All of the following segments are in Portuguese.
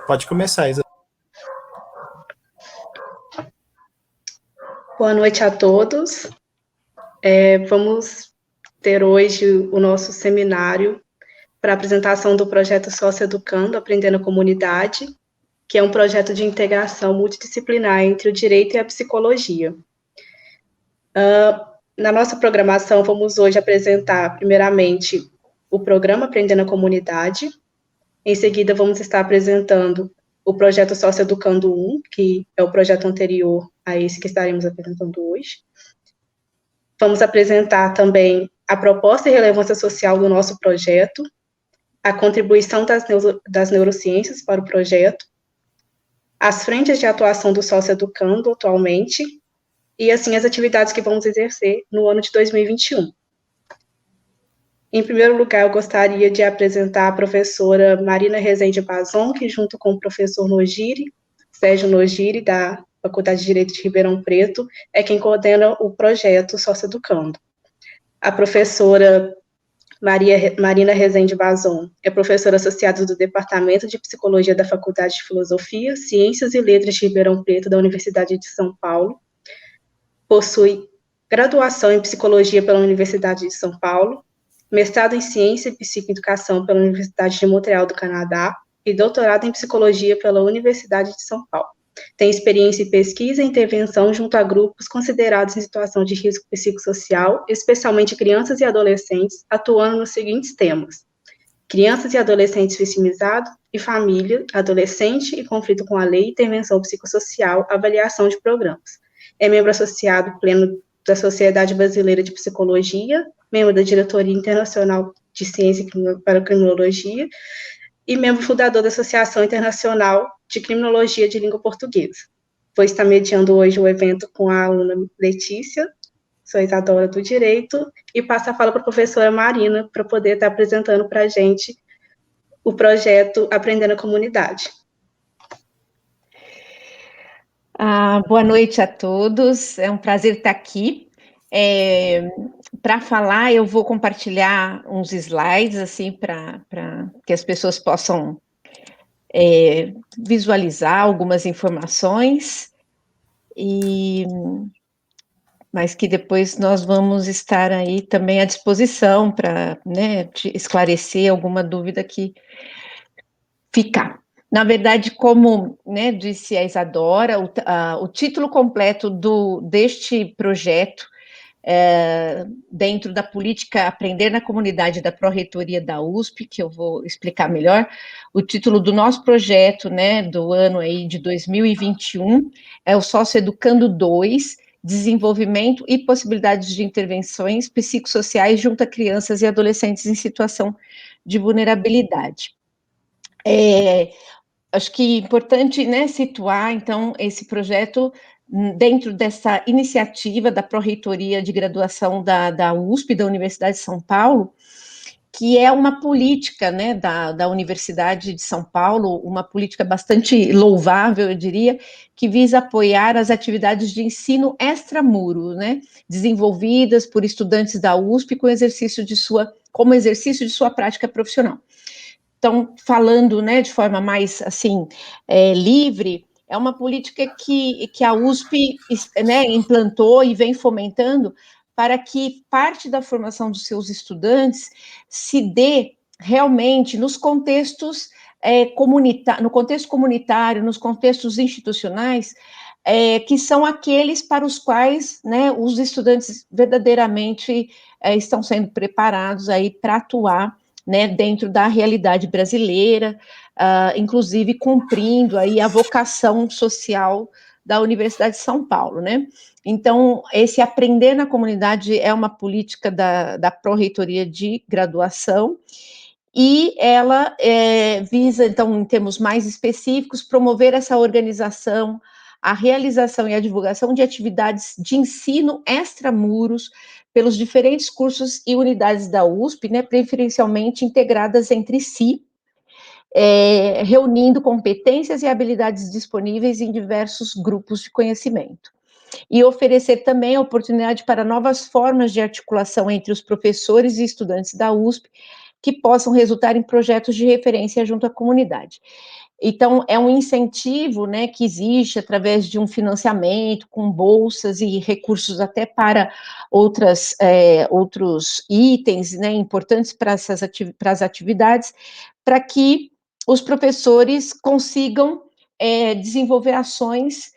Pode começar, Isa. Boa noite a todos. Vamos ter hoje o nosso seminário para a apresentação do projeto Socioeducando, Aprendendo a Comunidade, que é um projeto de integração multidisciplinar entre o direito e a psicologia. Na nossa programação, vamos hoje apresentar, primeiramente, o programa Aprendendo a Comunidade. Em seguida, vamos estar apresentando o projeto Socioeducando 1, que é o projeto anterior a esse que estaremos apresentando hoje. Vamos apresentar também a proposta e relevância social do nosso projeto, a contribuição das neurociências para o projeto, as frentes de atuação do Socioeducando atualmente, e assim as atividades que vamos exercer no ano de 2021. Em primeiro lugar, eu gostaria de apresentar a professora Marina Rezende Bazon, que junto com o professor Sérgio Nogiri, da Faculdade de Direito de Ribeirão Preto, é quem coordena o projeto Socioeducando. A professora Marina Rezende Bazon é professora associada do Departamento de Psicologia da Faculdade de Filosofia, Ciências e Letras de Ribeirão Preto, da Universidade de São Paulo. Possui graduação em Psicologia pela Universidade de São Paulo, mestrado em Ciência e Psicoeducação pela Universidade de Montreal do Canadá e doutorado em Psicologia pela Universidade de São Paulo. Tem experiência em pesquisa e intervenção junto a grupos considerados em situação de risco psicossocial, especialmente crianças e adolescentes, atuando nos seguintes temas: crianças e adolescentes vitimizados e família, adolescente e conflito com a lei, intervenção psicossocial, avaliação de programas. É membro associado pleno da Sociedade Brasileira de Psicologia, membro da Diretoria Internacional de Ciência para Criminologia e membro fundador da Associação Internacional de Criminologia de Língua Portuguesa. Vou estar mediando hoje o evento com a aluna Letícia, sou Isadora do Direito, e passo a fala para a professora Marina, para poder estar apresentando para a gente o projeto Aprendendo a Comunidade. Boa noite a todos, é um prazer estar aqui. Para falar, eu vou compartilhar uns slides, assim, para que as pessoas possam visualizar algumas informações, mas que depois nós vamos estar aí também à disposição para, né, esclarecer alguma dúvida que ficar. Na verdade, como, né, disse a Isadora, o título completo deste projeto, dentro da política Aprender na Comunidade da Pró-Reitoria da USP, que eu vou explicar melhor, o título do nosso projeto, né, do ano aí de 2021, é o Socioeducando 2, Desenvolvimento e Possibilidades de Intervenções Psicossociais junto a crianças e adolescentes em situação de vulnerabilidade. Acho que é importante, né, situar, então, esse projeto dentro dessa iniciativa da Pró-Reitoria de Graduação da USP, da Universidade de São Paulo, que é uma política, né, da Universidade de São Paulo, uma política bastante louvável, eu diria, que visa apoiar as atividades de ensino extramuro, né, desenvolvidas por estudantes da USP como exercício de sua prática profissional. Então, falando, né, de forma mais, assim, livre, é uma política que a USP, né, implantou e vem fomentando para que parte da formação dos seus estudantes se dê realmente nos contextos no contexto comunitário, nos contextos institucionais, que são aqueles para os quais, né, os estudantes verdadeiramente estão sendo preparados aí para atuar, né, dentro da realidade brasileira, inclusive cumprindo aí a vocação social da Universidade de São Paulo, né? Então, esse Aprender na Comunidade é uma política da Pró-Reitoria de Graduação, e ela visa, então, em termos mais específicos, promover essa organização, a realização e a divulgação de atividades de ensino extramuros pelos diferentes cursos e unidades da USP, né, preferencialmente integradas entre si, reunindo competências e habilidades disponíveis em diversos grupos de conhecimento. E oferecer também a oportunidade para novas formas de articulação entre os professores e estudantes da USP, que possam resultar em projetos de referência junto à comunidade. Então, é um incentivo, né, que existe através de um financiamento com bolsas e recursos até para outros itens, né, importantes para as atividades, para que os professores consigam desenvolver ações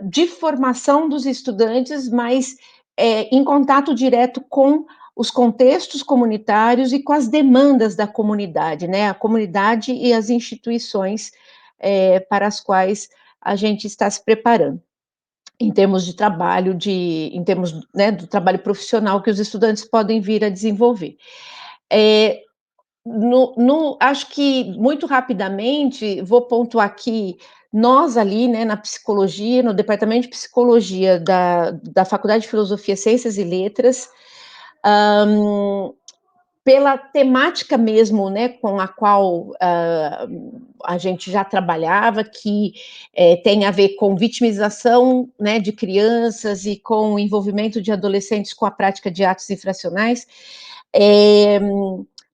de formação dos estudantes, mas em contato direto com os contextos comunitários e com as demandas da comunidade, né? A comunidade e as instituições para as quais a gente está se preparando, em termos de trabalho, em termos, né, do trabalho profissional que os estudantes podem vir a desenvolver. Acho que, muito rapidamente, vou pontuar aqui, nós ali, né, na psicologia, no departamento de psicologia da Faculdade de Filosofia, Ciências e Letras, pela temática mesmo, né, com a qual a gente já trabalhava, que tem a ver com vitimização, né, de crianças e com o envolvimento de adolescentes com a prática de atos infracionais,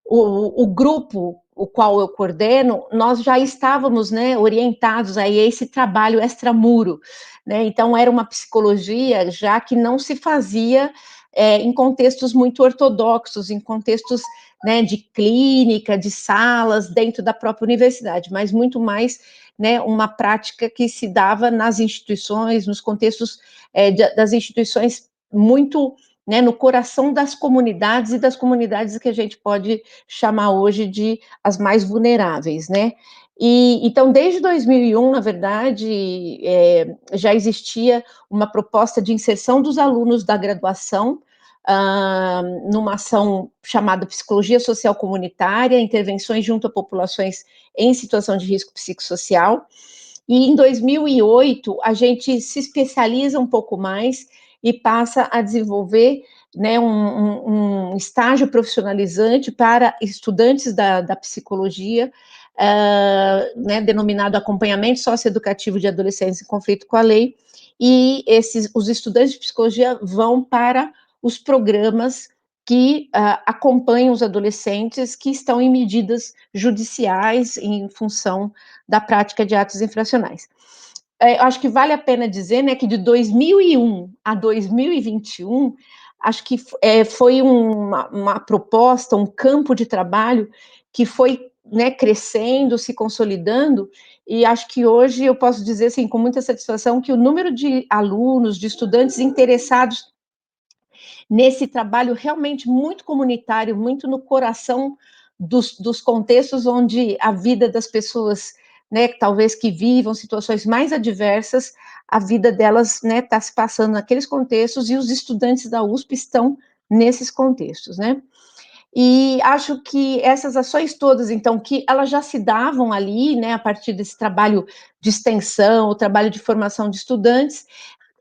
o grupo o qual eu coordeno, nós já estávamos, né, orientados a esse trabalho extramuro, né, então era uma psicologia já que não se fazia em contextos muito ortodoxos, em contextos, né, de clínica, de salas, dentro da própria universidade, mas muito mais, né, uma prática que se dava nas instituições, nos contextos das instituições muito, né, no coração das comunidades, e das comunidades que a gente pode chamar hoje de as mais vulneráveis, né? Então, desde 2001, na verdade, já existia uma proposta de inserção dos alunos da graduação numa ação chamada Psicologia Social Comunitária, intervenções junto a populações em situação de risco psicossocial. E em 2008, a gente se especializa um pouco mais e passa a desenvolver, né, um estágio profissionalizante para estudantes da psicologia, né, denominado Acompanhamento Socioeducativo de Adolescentes em Conflito com a Lei, e os estudantes de psicologia vão para os programas que acompanham os adolescentes que estão em medidas judiciais em função da prática de atos infracionais. Acho que vale a pena dizer, né, que de 2001 a 2021, acho que foi uma proposta, um campo de trabalho que foi, né, crescendo, se consolidando, e acho que hoje eu posso dizer, assim, com muita satisfação, que o número de alunos, de estudantes interessados nesse trabalho realmente muito comunitário, muito no coração dos contextos onde a vida das pessoas, né, talvez que vivam situações mais adversas, a vida delas, né, está se passando naqueles contextos, e os estudantes da USP estão nesses contextos, né? E acho que essas ações todas, então, que elas já se davam ali, né, a partir desse trabalho de extensão, o trabalho de formação de estudantes,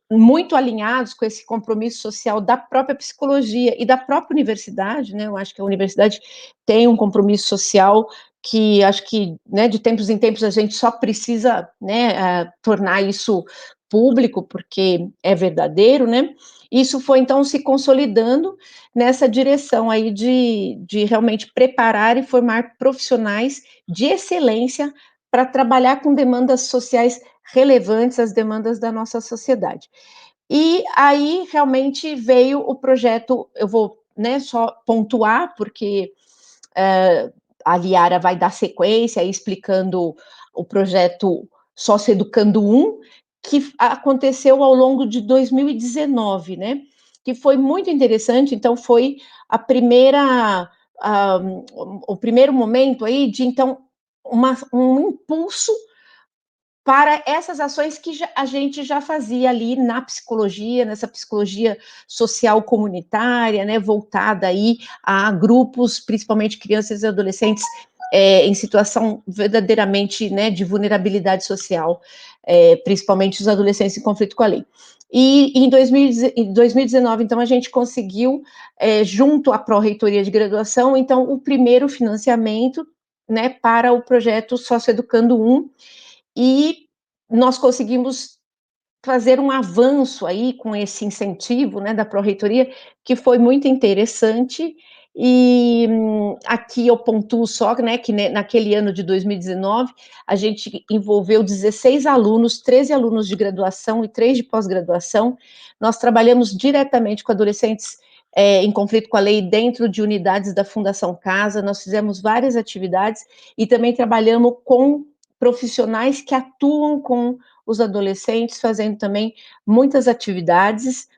muito alinhados com esse compromisso social da própria psicologia e da própria universidade, né? Eu acho que a universidade tem um compromisso social que acho que, né, de tempos em tempos a gente só precisa, né, tornar isso público, porque é verdadeiro, né? Isso foi, então, se consolidando nessa direção aí de realmente preparar e formar profissionais de excelência para trabalhar com demandas sociais relevantes às demandas da nossa sociedade. E aí realmente veio o projeto, eu vou, né, só pontuar, porque a Liara vai dar sequência explicando o projeto Socioeducando 1, que aconteceu ao longo de 2019, né? Que foi muito interessante, então foi a primeira, o primeiro momento aí de, então, um impulso para essas ações que a gente já fazia ali na psicologia, nessa psicologia social comunitária, né, voltada aí a grupos, principalmente crianças e adolescentes, em situação verdadeiramente, né, de vulnerabilidade social, principalmente os adolescentes em conflito com a lei. E em 2019, então, a gente conseguiu, junto à Pró-Reitoria de Graduação, então, o primeiro financiamento, né, para o projeto Socioeducando 1, e nós conseguimos fazer um avanço aí com esse incentivo, né, da Pró-Reitoria, que foi muito interessante, E aqui eu pontuo só, né, que naquele ano de 2019, a gente envolveu 16 alunos, 13 alunos de graduação e 3 de pós-graduação. Nós trabalhamos diretamente com adolescentes em conflito com a lei dentro de unidades da Fundação Casa, nós fizemos várias atividades e também trabalhamos com profissionais que atuam com os adolescentes, fazendo também muitas atividades,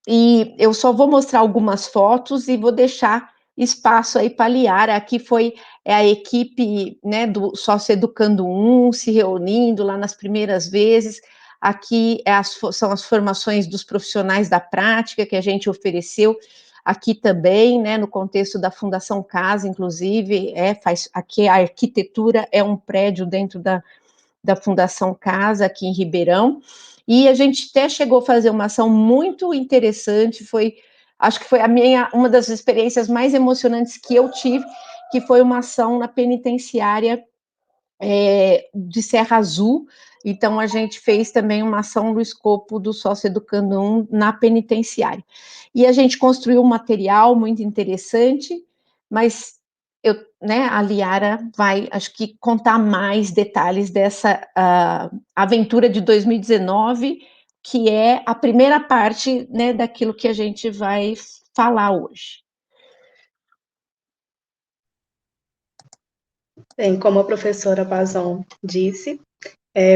e eu só vou mostrar algumas fotos e vou deixar espaço aí para a Liara. Aqui foi a equipe, né, do Sócio Educando 1 se reunindo lá nas primeiras vezes. Aqui são as formações dos profissionais da prática que a gente ofereceu aqui também, né, no contexto da Fundação Casa, inclusive, aqui a arquitetura é um prédio dentro da Fundação Casa, aqui em Ribeirão, e a gente até chegou a fazer uma ação muito interessante, acho que foi uma das experiências mais emocionantes que eu tive, que foi uma ação na penitenciária de Serra Azul. Então, a gente fez também uma ação no escopo do Sócio Educando 1 na penitenciária. E a gente construiu um material muito interessante, mas a Liara vai, acho que, contar mais detalhes dessa aventura de 2019, que é a primeira parte, né, daquilo que a gente vai falar hoje. Bem, como a professora Pazão disse,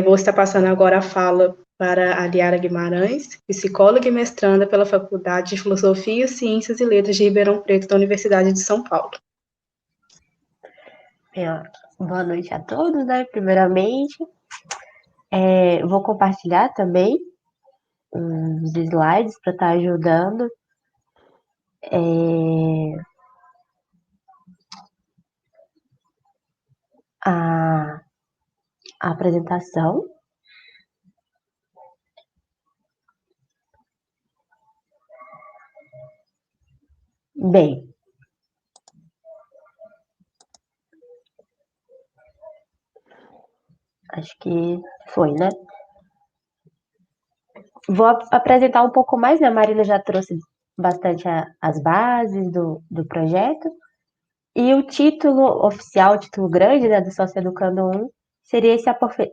vou estar passando agora a fala para a Liara Guimarães, psicóloga e mestranda pela Faculdade de Filosofia, Ciências e Letras de Ribeirão Preto, da Universidade de São Paulo. Boa noite a todos, né? Primeiramente, vou compartilhar também uns slides para estar ajudando a apresentação. Bem, acho que foi, né? Vou apresentar um pouco mais, né? A Marina já trouxe bastante as bases do projeto. E o título oficial, o título grande, né, do Sócio Educando 1, seria esse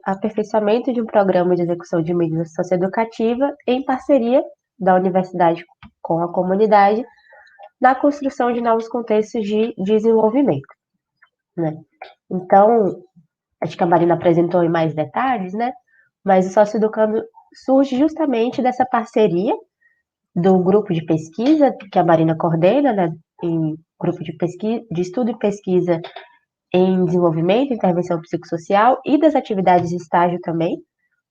aperfeiçoamento de um programa de execução de mídia socioeducativa em parceria da universidade com a comunidade na construção de novos contextos de desenvolvimento, né? Então, acho que a Marina apresentou em mais detalhes, né? Mas o Sócio Educando surge justamente dessa parceria do grupo de pesquisa que a Marina coordena, né? Em grupo de pesquisa, de estudo e pesquisa em desenvolvimento, intervenção psicossocial e das atividades de estágio também,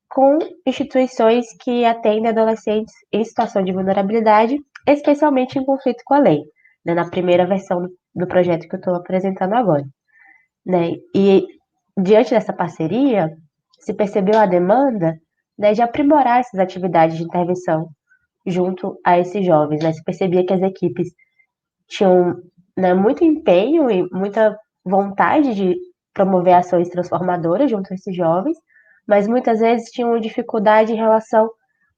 com instituições que atendem adolescentes em situação de vulnerabilidade, especialmente em conflito com a lei, né, na primeira versão do projeto que eu estou apresentando agora, né? E diante dessa parceria, se percebeu a demanda, né, de aprimorar essas atividades de intervenção junto a esses jovens, né? Se percebia que as equipes tinham, né, muito empenho e muita vontade de promover ações transformadoras junto a esses jovens, mas muitas vezes tinham dificuldade em relação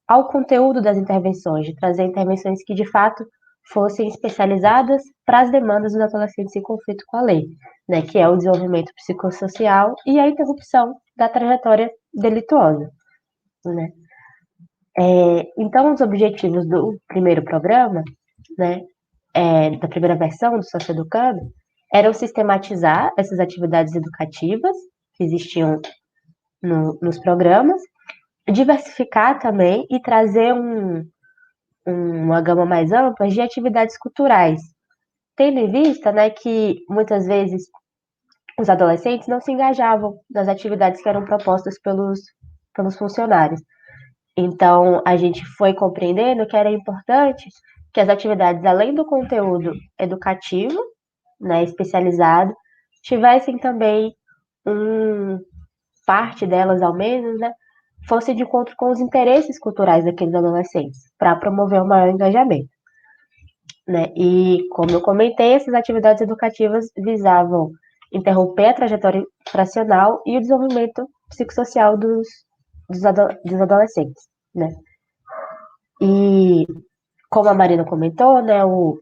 ao conteúdo das intervenções, de trazer intervenções que de fato fossem especializadas para as demandas dos adolescentes em conflito com a lei, né, que é o desenvolvimento psicossocial e a interrupção da trajetória delituosa, né. Então, os objetivos do primeiro programa, né, da primeira versão do Sócio Educando, eram sistematizar essas atividades educativas que existiam nos programas, diversificar também e trazer uma gama mais ampla de atividades culturais, tendo em vista, né, que muitas vezes os adolescentes não se engajavam nas atividades que eram propostas pelos funcionários. Então, a gente foi compreendendo que era importante que as atividades, além do conteúdo educativo, né, especializado, tivessem também parte delas, ao menos, né, fosse de encontro com os interesses culturais daqueles adolescentes, para promover um maior engajamento, né? E, como eu comentei, essas atividades educativas visavam interromper a trajetória infracional e o desenvolvimento psicossocial dos adolescentes, né? E, como a Marina comentou, né, o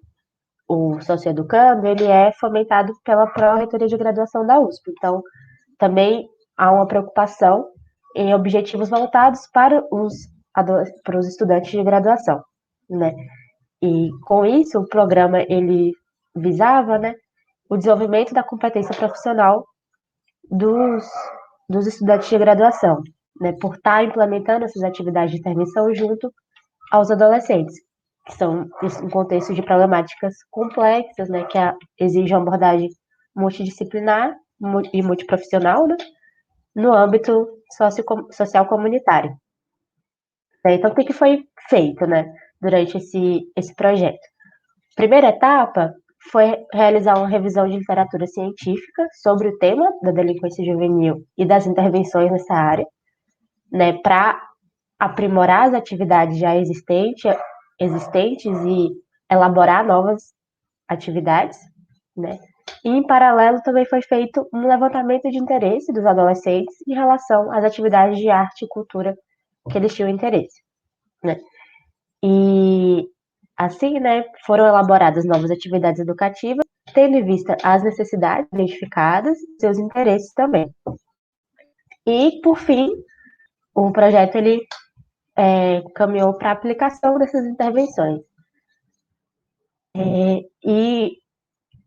o Socioeducando, ele é fomentado pela Pró-Reitoria de Graduação da USP. Então, também há uma preocupação em objetivos voltados para os estudantes de graduação, né? E com isso, o programa ele visava, né, o desenvolvimento da competência profissional dos, dos estudantes de graduação, né, por estar implementando essas atividades de intervenção junto aos adolescentes, que são um contexto de problemáticas complexas, né, que exigem uma abordagem multidisciplinar e multiprofissional, né, no âmbito social comunitário. Então, o que foi feito, né, durante esse projeto? Primeira etapa foi realizar uma revisão de literatura científica sobre o tema da delinquência juvenil e das intervenções nessa área, né, para aprimorar as atividades já existentes e elaborar novas atividades, né? E, em paralelo, também foi feito um levantamento de interesse dos adolescentes em relação às atividades de arte e cultura que eles tinham interesse, né? E assim, né, foram elaboradas novas atividades educativas, tendo em vista as necessidades identificadas e seus interesses também. E, por fim, o projeto ele caminhou para a aplicação dessas intervenções. E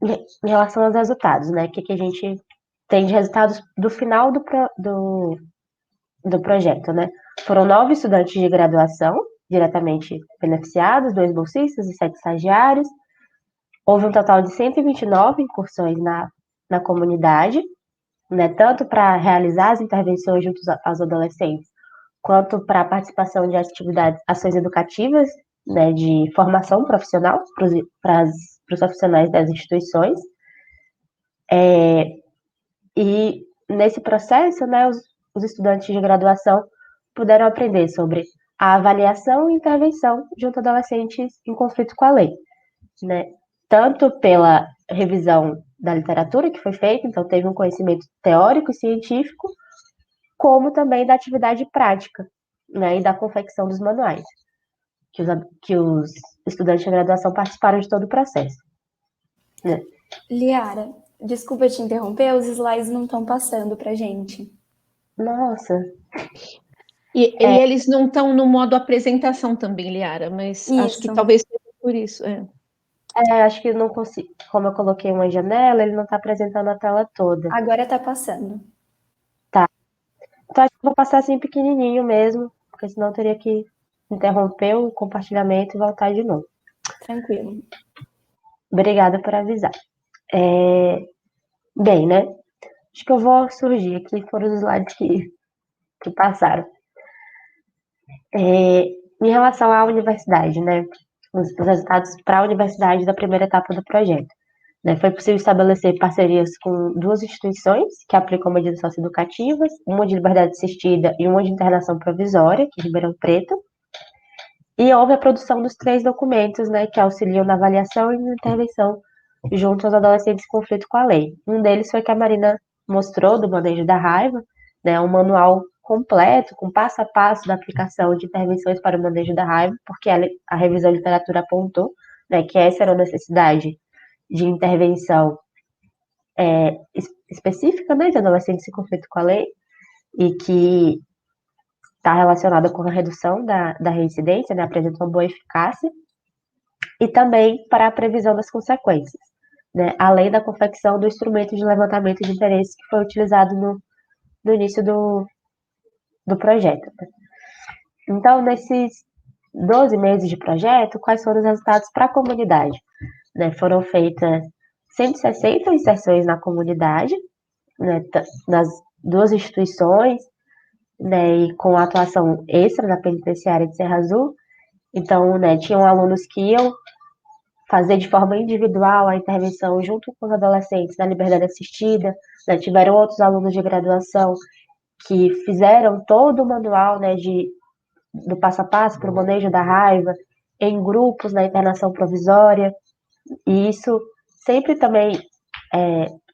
em relação aos resultados, né, o que a gente tem de resultados do final do projeto, né? Foram 9 estudantes de graduação diretamente beneficiados, 2 bolsistas e 7 estagiários. Houve um total de 129 incursões na comunidade, né, tanto para realizar as intervenções junto aos adolescentes, quanto para a participação de atividades, ações educativas, né, de formação profissional para os profissionais das instituições. E nesse processo, né, os estudantes de graduação puderam aprender sobre a avaliação e intervenção junto a adolescentes em conflito com a lei, né? Tanto pela revisão da literatura que foi feita, então teve um conhecimento teórico e científico, como também da atividade prática, né, e da confecção dos manuais, que os estudantes de graduação participaram de todo o processo, né? Liara, desculpa te interromper, os slides não estão passando para gente. Nossa. E eles não estão no modo apresentação também, Liara, mas acho que talvez seja por isso. Acho que não consigo. Como eu coloquei uma janela, ele não está apresentando a tela toda. Agora está passando. Tá. Então, acho que vou passar assim pequenininho mesmo, porque senão eu teria que interromper o compartilhamento e voltar de novo. Tranquilo. Obrigada por avisar. Bem, né? Acho que eu vou surgir aqui, foram os slides que passaram. Em relação à universidade, né? Os resultados para a universidade da primeira etapa do projeto. Né, foi possível estabelecer parcerias com 2 instituições que aplicam medidas socioeducativas, uma de liberdade assistida e uma de internação provisória, que é Ribeirão Preto. E houve a produção dos 3 documentos, né, que auxiliam na avaliação e na intervenção junto aos adolescentes em conflito com a lei. Um deles foi que a Marina mostrou, do manejo da raiva, né, um manual completo, com passo a passo da aplicação de intervenções para o manejo da raiva, porque a revisão de literatura apontou, né, que essa era a necessidade de intervenção específica, né, de adolescentes em conflito com a lei, e que está relacionada com a redução da reincidência, né, apresenta uma boa eficácia, e também para a previsão das consequências, né, além da confecção do instrumento de levantamento de interesse que foi utilizado no início do projeto. Então, nesses 12 meses de projeto, quais foram os resultados para a comunidade? Né, foram feitas 160 inserções na comunidade, né, nas 2 instituições, né, e com a atuação extra da penitenciária de Serra Azul. Então, né, tinham alunos que iam fazer de forma individual a intervenção junto com os adolescentes na liberdade assistida, né, tiveram outros alunos de graduação que fizeram todo o manual, né, do passo a passo para o manejo da raiva em grupos na internação provisória, e isso sempre também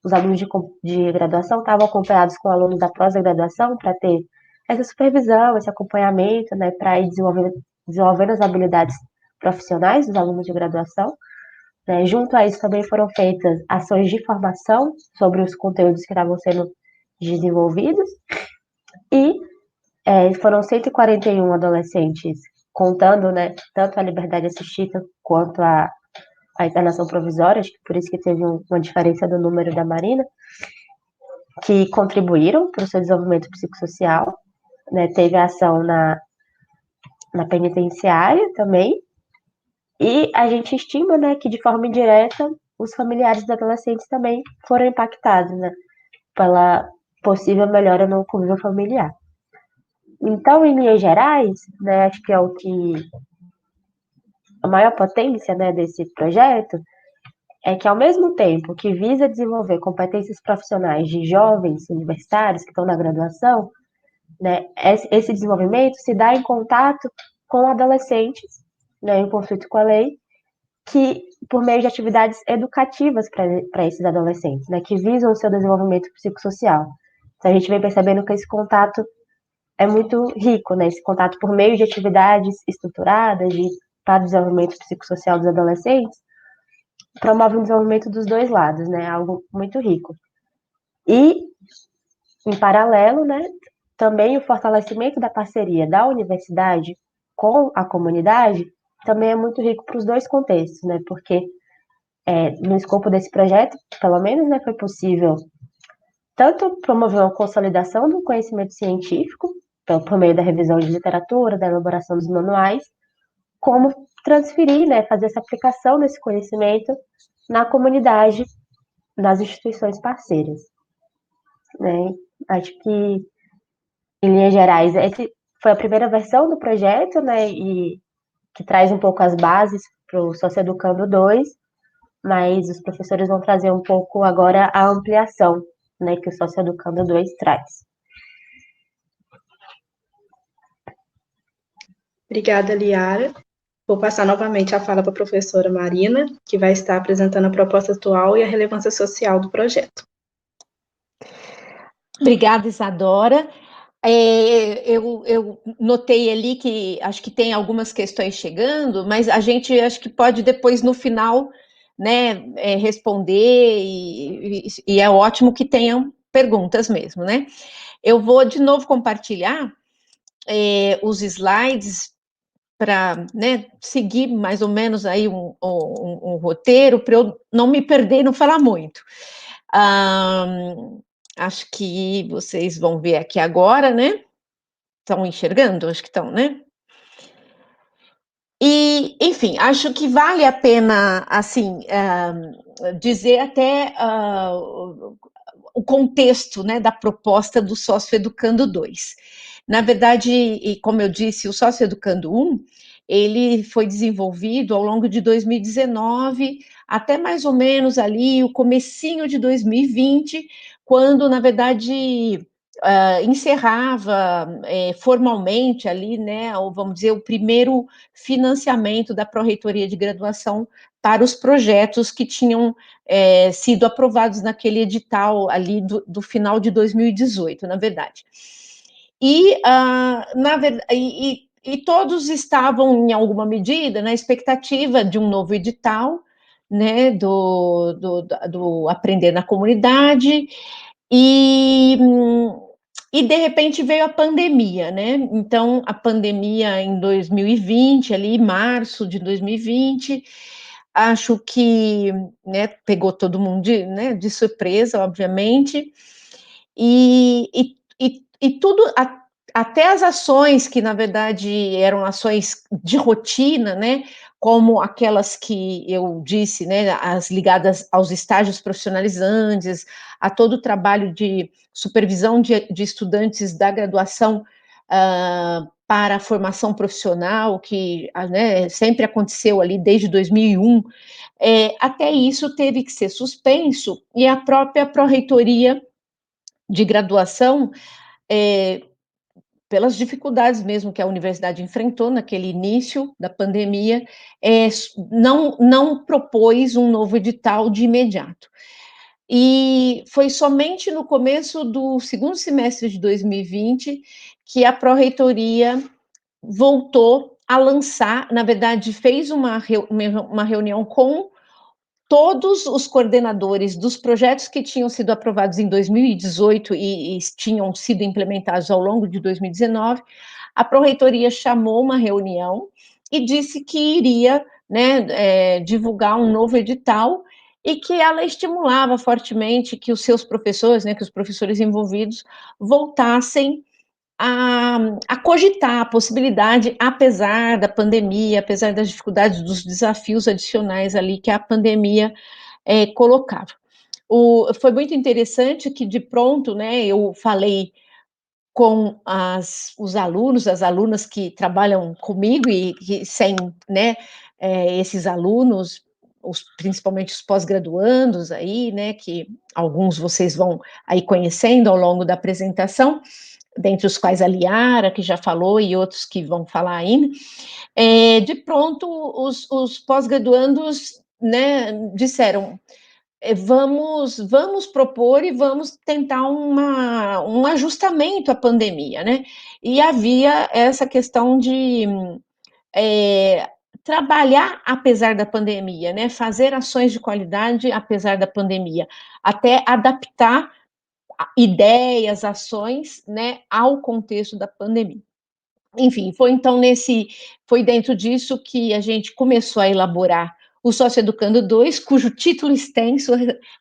os alunos de graduação estavam acompanhados com alunos da pós-graduação para ter essa supervisão, esse acompanhamento, né, para ir desenvolvendo as habilidades profissionais dos alunos de graduação, né? Junto a isso também foram feitas ações de formação sobre os conteúdos que estavam sendo desenvolvidos e foram 141 adolescentes, contando, né, tanto a liberdade assistida quanto a internação provisória, acho que por isso que teve uma diferença do número da Marina, que contribuíram para o seu desenvolvimento psicossocial, né? Teve ação na penitenciária também, e a gente estima, né, que de forma indireta os familiares dos adolescentes também foram impactados, né, pela possível melhora no convívio familiar. Então, em linhas gerais, né, acho que é o que a maior potência, né, desse projeto é que, ao mesmo tempo que visa desenvolver competências profissionais de jovens universitários que estão na graduação, né, esse desenvolvimento se dá em contato com adolescentes, né, em conflito com a lei, que por meio de atividades educativas para esses adolescentes, né, que visam o seu desenvolvimento psicossocial. Então, a gente vem percebendo que esse contato é muito rico, né, esse contato por meio de atividades estruturadas para o desenvolvimento psicossocial dos adolescentes, promove o desenvolvimento dos dois lados, né, algo muito rico. E, em paralelo, né, também o fortalecimento da parceria da universidade com a comunidade também é muito rico para os dois contextos, né? Porque no escopo desse projeto, pelo menos, né, foi possível tanto promover uma consolidação do conhecimento científico, por meio da revisão de literatura, da elaboração dos manuais, como transferir, né, fazer essa aplicação desse conhecimento na comunidade, nas instituições parceiras, né? Acho que, em linhas gerais, essa foi a primeira versão do projeto, né, e que traz um pouco as bases para o Socioeducando 2, mas os professores vão trazer um pouco agora a ampliação, né, que o Socioeducando 2 traz. Obrigada, Liara. Vou passar novamente a fala para a professora Marina, que vai estar apresentando a proposta atual e a relevância social do projeto. Obrigada, Isadora. Eu notei ali que acho que tem algumas questões chegando, mas a gente acho que pode depois, no final, né, responder, e é ótimo que tenham perguntas mesmo, né? Eu vou de novo compartilhar os slides para, né, seguir mais ou menos aí um roteiro, para eu não me perder e não falar muito. Acho que vocês vão ver aqui agora, né? Estão enxergando? Acho que estão, né? E, enfim, acho que vale a pena, assim, dizer até o contexto, né, da proposta do Socioeducando 2. Na verdade, e como eu disse, o Socioeducando 1, ele foi desenvolvido ao longo de 2019, até mais ou menos ali o comecinho de 2020, quando, na verdade, encerrava formalmente ali, né, ou vamos dizer, o primeiro financiamento da Pró-Reitoria de Graduação para os projetos que tinham sido aprovados naquele edital ali do final de 2018, na verdade. E, e todos estavam, em alguma medida, na expectativa de um novo edital, né, do Aprender na Comunidade, e de repente veio a pandemia, né? Então, a pandemia em 2020, ali, março de 2020, acho que, né, pegou todo mundo de surpresa, obviamente, e tudo, até as ações que, na verdade, eram ações de rotina, né, como aquelas que eu disse, né, as ligadas aos estágios profissionalizantes, a todo o trabalho de supervisão de estudantes da graduação para a formação profissional, que, né, sempre aconteceu ali desde 2001, até isso teve que ser suspenso, e a própria Pró-Reitoria de Graduação, pelas dificuldades mesmo que a universidade enfrentou naquele início da pandemia, não propôs um novo edital de imediato. E foi somente no começo do segundo semestre de 2020 que a Pró-Reitoria voltou a lançar, na verdade, fez uma reunião com todos os coordenadores dos projetos que tinham sido aprovados em 2018 e tinham sido implementados ao longo de 2019, a Pró-Reitoria chamou uma reunião e disse que iria, né, divulgar um novo edital e que ela estimulava fortemente que os seus professores, né, que os professores envolvidos voltassem a cogitar a possibilidade, apesar da pandemia, apesar das dificuldades, dos desafios adicionais ali que a pandemia colocava. Foi muito interessante que, de pronto, né, eu falei com os alunos, as alunas que trabalham comigo e que sem, né, esses alunos, principalmente os pós-graduandos aí, né, que alguns vocês vão aí conhecendo ao longo da apresentação, dentre os quais a Liara, que já falou, e outros que vão falar ainda, de pronto os pós-graduandos, né, disseram, vamos propor e vamos tentar um ajustamento à pandemia, né? E havia essa questão de trabalhar apesar da pandemia, né? Fazer ações de qualidade apesar da pandemia, até adaptar ideias, ações, né, ao contexto da pandemia. Enfim, foi dentro disso que a gente começou a elaborar o Socioeducando 2, cujo título extenso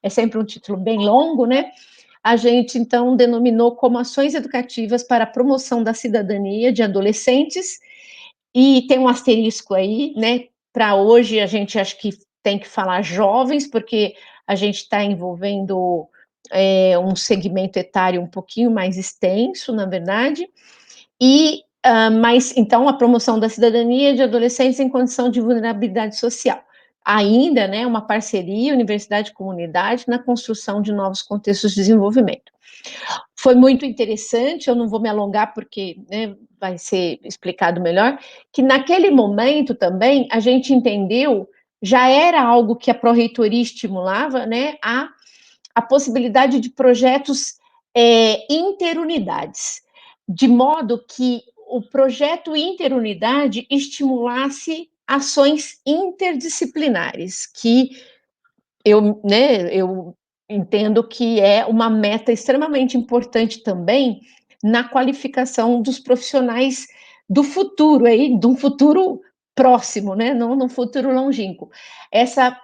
é sempre um título bem longo, né? A gente, então, denominou como Ações Educativas para a Promoção da Cidadania de Adolescentes, e tem um asterisco aí, né? Para hoje, a gente acha que tem que falar jovens, porque a gente está envolvendo um segmento etário um pouquinho mais extenso, na verdade, mas, então, a promoção da cidadania de adolescentes em condição de vulnerabilidade social. Ainda, né, uma parceria universidade-comunidade na construção de novos contextos de desenvolvimento. Foi muito interessante, eu não vou me alongar porque, né, vai ser explicado melhor, que naquele momento também a gente entendeu, já era algo que a Pró-Reitoria estimulava, né, a possibilidade de projetos interunidades, de modo que o projeto interunidade estimulasse ações interdisciplinares, que eu entendo que é uma meta extremamente importante também na qualificação dos profissionais do futuro, aí, de um futuro próximo, né? Não no futuro longínquo.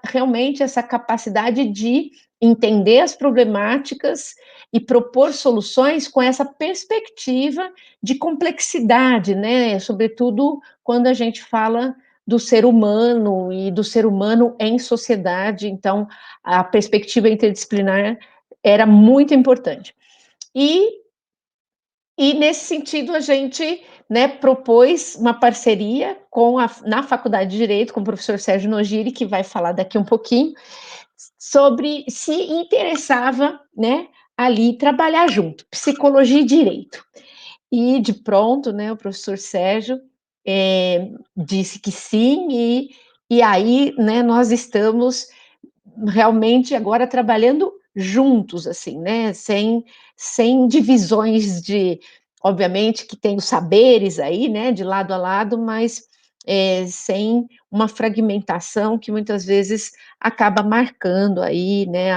Realmente, essa capacidade de entender as problemáticas e propor soluções com essa perspectiva de complexidade, né? Sobretudo quando a gente fala do ser humano e do ser humano em sociedade, então a perspectiva interdisciplinar era muito importante. E nesse sentido, a gente, né, propôs uma parceria na Faculdade de Direito, com o professor Sérgio Nogiri, que vai falar daqui um pouquinho, sobre se interessava, né, ali trabalhar junto, psicologia e direito. E, de pronto, né, o professor Sérgio disse que sim, e aí, né, nós estamos realmente agora trabalhando juntos, assim, né, sem divisões obviamente que tem os saberes aí, né, de lado a lado, mas sem uma fragmentação que muitas vezes acaba marcando aí, né,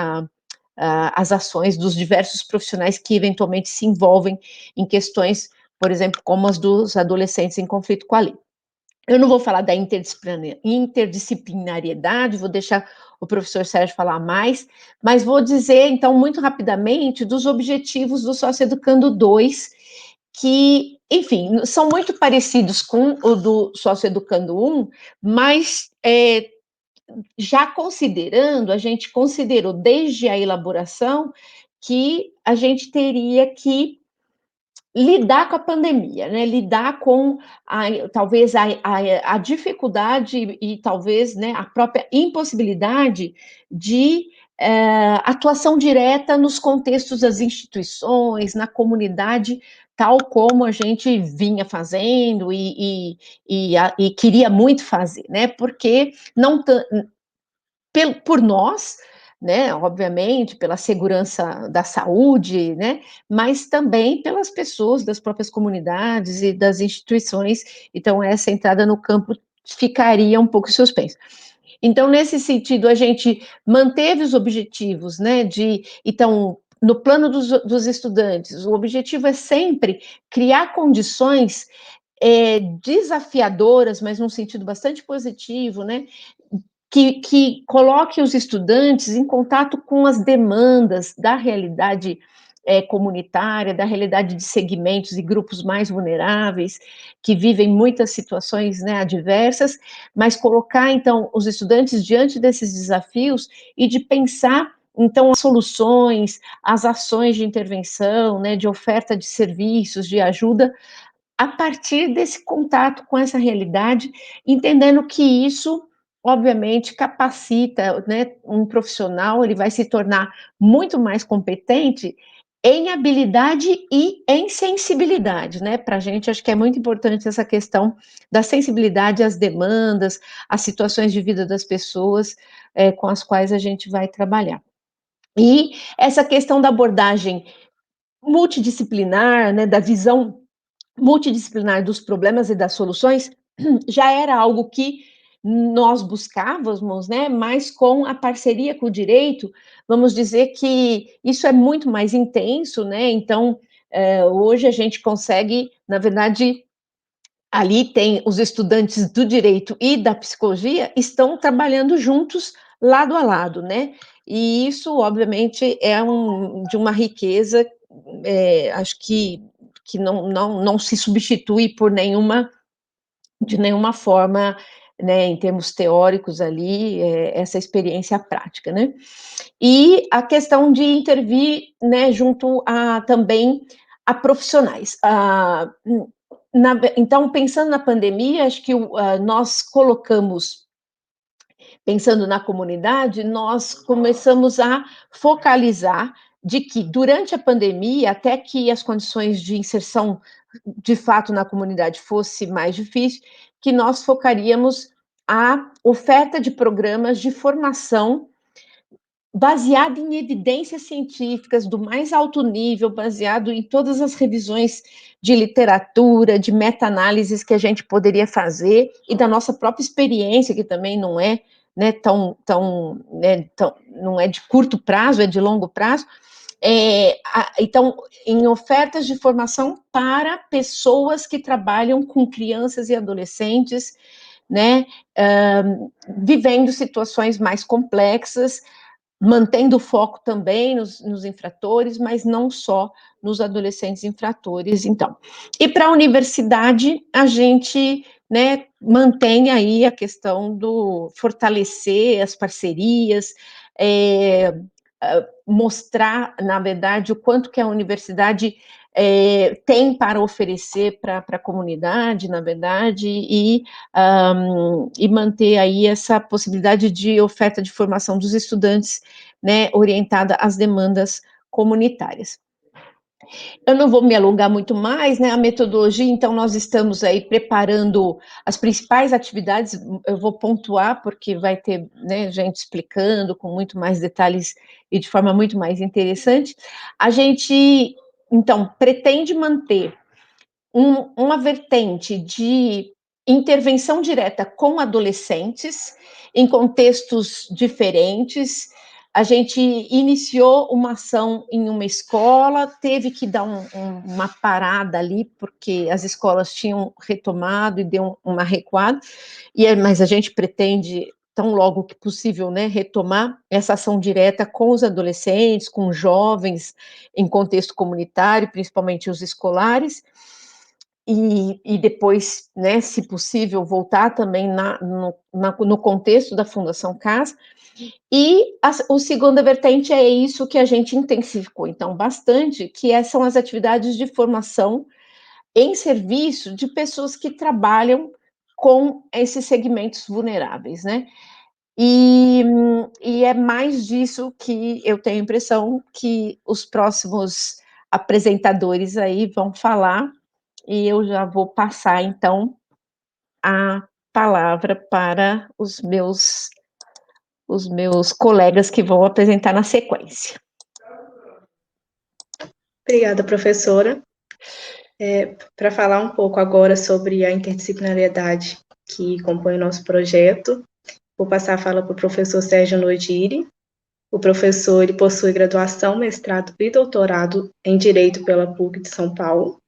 as ações dos diversos profissionais que eventualmente se envolvem em questões, por exemplo, como as dos adolescentes em conflito com a lei. Eu não vou falar da interdisciplinariedade, vou deixar o professor Sérgio falar mais, mas vou dizer, então, muito rapidamente, dos objetivos do Socioeducando 2, que, enfim, são muito parecidos com o do Socioeducando 1, mas já considerando, a gente considerou desde a elaboração que a gente teria que lidar com a pandemia, né? Lidar com talvez a dificuldade e talvez, né, a própria impossibilidade de atuação direta nos contextos das instituições, na comunidade, tal como a gente vinha fazendo e queria muito fazer, né? Porque não por nós, né, obviamente, pela segurança da saúde, né, mas também pelas pessoas das próprias comunidades e das instituições. Então, essa entrada no campo ficaria um pouco suspensa. Então, nesse sentido, a gente manteve os objetivos, né, então, no plano dos estudantes, o objetivo é sempre criar condições desafiadoras, mas num sentido bastante positivo, né, que coloque os estudantes em contato com as demandas da realidade comunitária, da realidade de segmentos e grupos mais vulneráveis, que vivem muitas situações, né, adversas, mas colocar, então, os estudantes diante desses desafios e de pensar, então, as soluções, as ações de intervenção, né, de oferta de serviços, de ajuda, a partir desse contato com essa realidade, entendendo que isso, obviamente, capacita, né, um profissional, ele vai se tornar muito mais competente em habilidade e em sensibilidade, né? Para a gente, acho que é muito importante essa questão da sensibilidade às demandas, às situações de vida das pessoas com as quais a gente vai trabalhar. E essa questão da abordagem multidisciplinar, né, da visão multidisciplinar dos problemas e das soluções, já era algo que nós buscávamos, né, mas com a parceria com o direito, vamos dizer que isso é muito mais intenso, né, então, hoje a gente consegue, na verdade, ali tem os estudantes do direito e da psicologia estão trabalhando juntos, lado a lado, né, e isso, obviamente, é de uma riqueza, acho que não se substitui por de nenhuma forma, né, em termos teóricos ali, essa experiência prática, né. E a questão de intervir, né, junto também a profissionais. Então, pensando na pandemia, acho que nós colocamos, pensando na comunidade, nós começamos a focalizar de que durante a pandemia, até que as condições de inserção de fato na comunidade fosse mais difícil, que nós focaríamos a oferta de programas de formação baseada em evidências científicas do mais alto nível, baseado em todas as revisões de literatura, de meta-análises que a gente poderia fazer e da nossa própria experiência, que também não é, né, não é de curto prazo, é de longo prazo. Então, em ofertas de formação para pessoas que trabalham com crianças e adolescentes, né, vivendo situações mais complexas, mantendo o foco também nos infratores, mas não só nos adolescentes infratores, então. E para a universidade, a gente, né, mantém aí a questão do fortalecer as parcerias, mostrar, na verdade, o quanto que a universidade tem para oferecer para a comunidade, na verdade, e manter aí essa possibilidade de oferta de formação dos estudantes, né, orientada às demandas comunitárias. Eu não vou me alongar muito mais, né, a metodologia, então nós estamos aí preparando as principais atividades, eu vou pontuar, porque vai ter, né, gente explicando com muito mais detalhes e de forma muito mais interessante. A gente, então, pretende manter uma vertente de intervenção direta com adolescentes em contextos diferentes. A gente iniciou uma ação em uma escola, teve que dar uma parada ali, porque as escolas tinham retomado e deu uma recuada, mas a gente pretende, tão logo que possível, né, retomar essa ação direta com os adolescentes, com jovens em contexto comunitário, principalmente os escolares, e depois, né, se possível, voltar também no contexto da Fundação CAS. E a segunda vertente é isso que a gente intensificou, então, bastante, que são as atividades de formação em serviço de pessoas que trabalham com esses segmentos vulneráveis, né? E é mais disso que eu tenho a impressão que os próximos apresentadores aí vão falar, e eu já vou passar, então, a palavra para os meus colegas que vão apresentar na sequência. Obrigada, professora. Para falar um pouco agora sobre a interdisciplinariedade que compõe o nosso projeto, vou passar a fala para o professor Sérgio Noidiri. O professor ele possui graduação, mestrado e doutorado em Direito pela PUC de São Paulo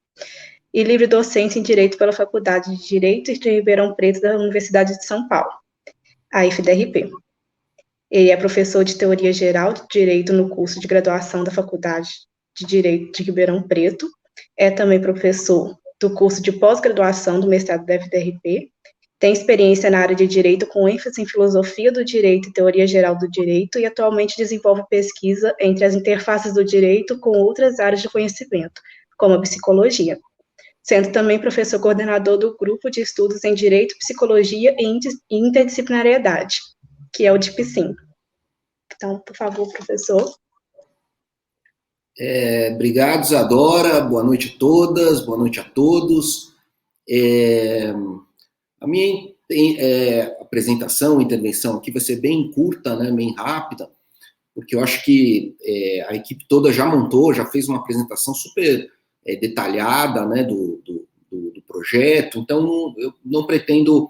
e livre docência em Direito pela Faculdade de Direito de Ribeirão Preto da Universidade de São Paulo, a FDRP. Ele é professor de Teoria Geral de Direito no curso de graduação da Faculdade de Direito de Ribeirão Preto, é também professor do curso de pós-graduação do mestrado da FDRP, tem experiência na área de Direito com ênfase em Filosofia do Direito e Teoria Geral do Direito e atualmente desenvolve pesquisa entre as interfaces do direito com outras áreas de conhecimento, como a psicologia, sendo também professor coordenador do Grupo de Estudos em Direito, Psicologia e Interdisciplinariedade, que é o DIPSIM. Então, por favor, professor. Obrigado, Isadora. Boa noite a todas, boa noite a todos. A minha apresentação, intervenção aqui vai ser bem curta, né, bem rápida, porque eu acho que a equipe toda já montou, já fez uma apresentação super detalhada, né, do projeto, então eu não pretendo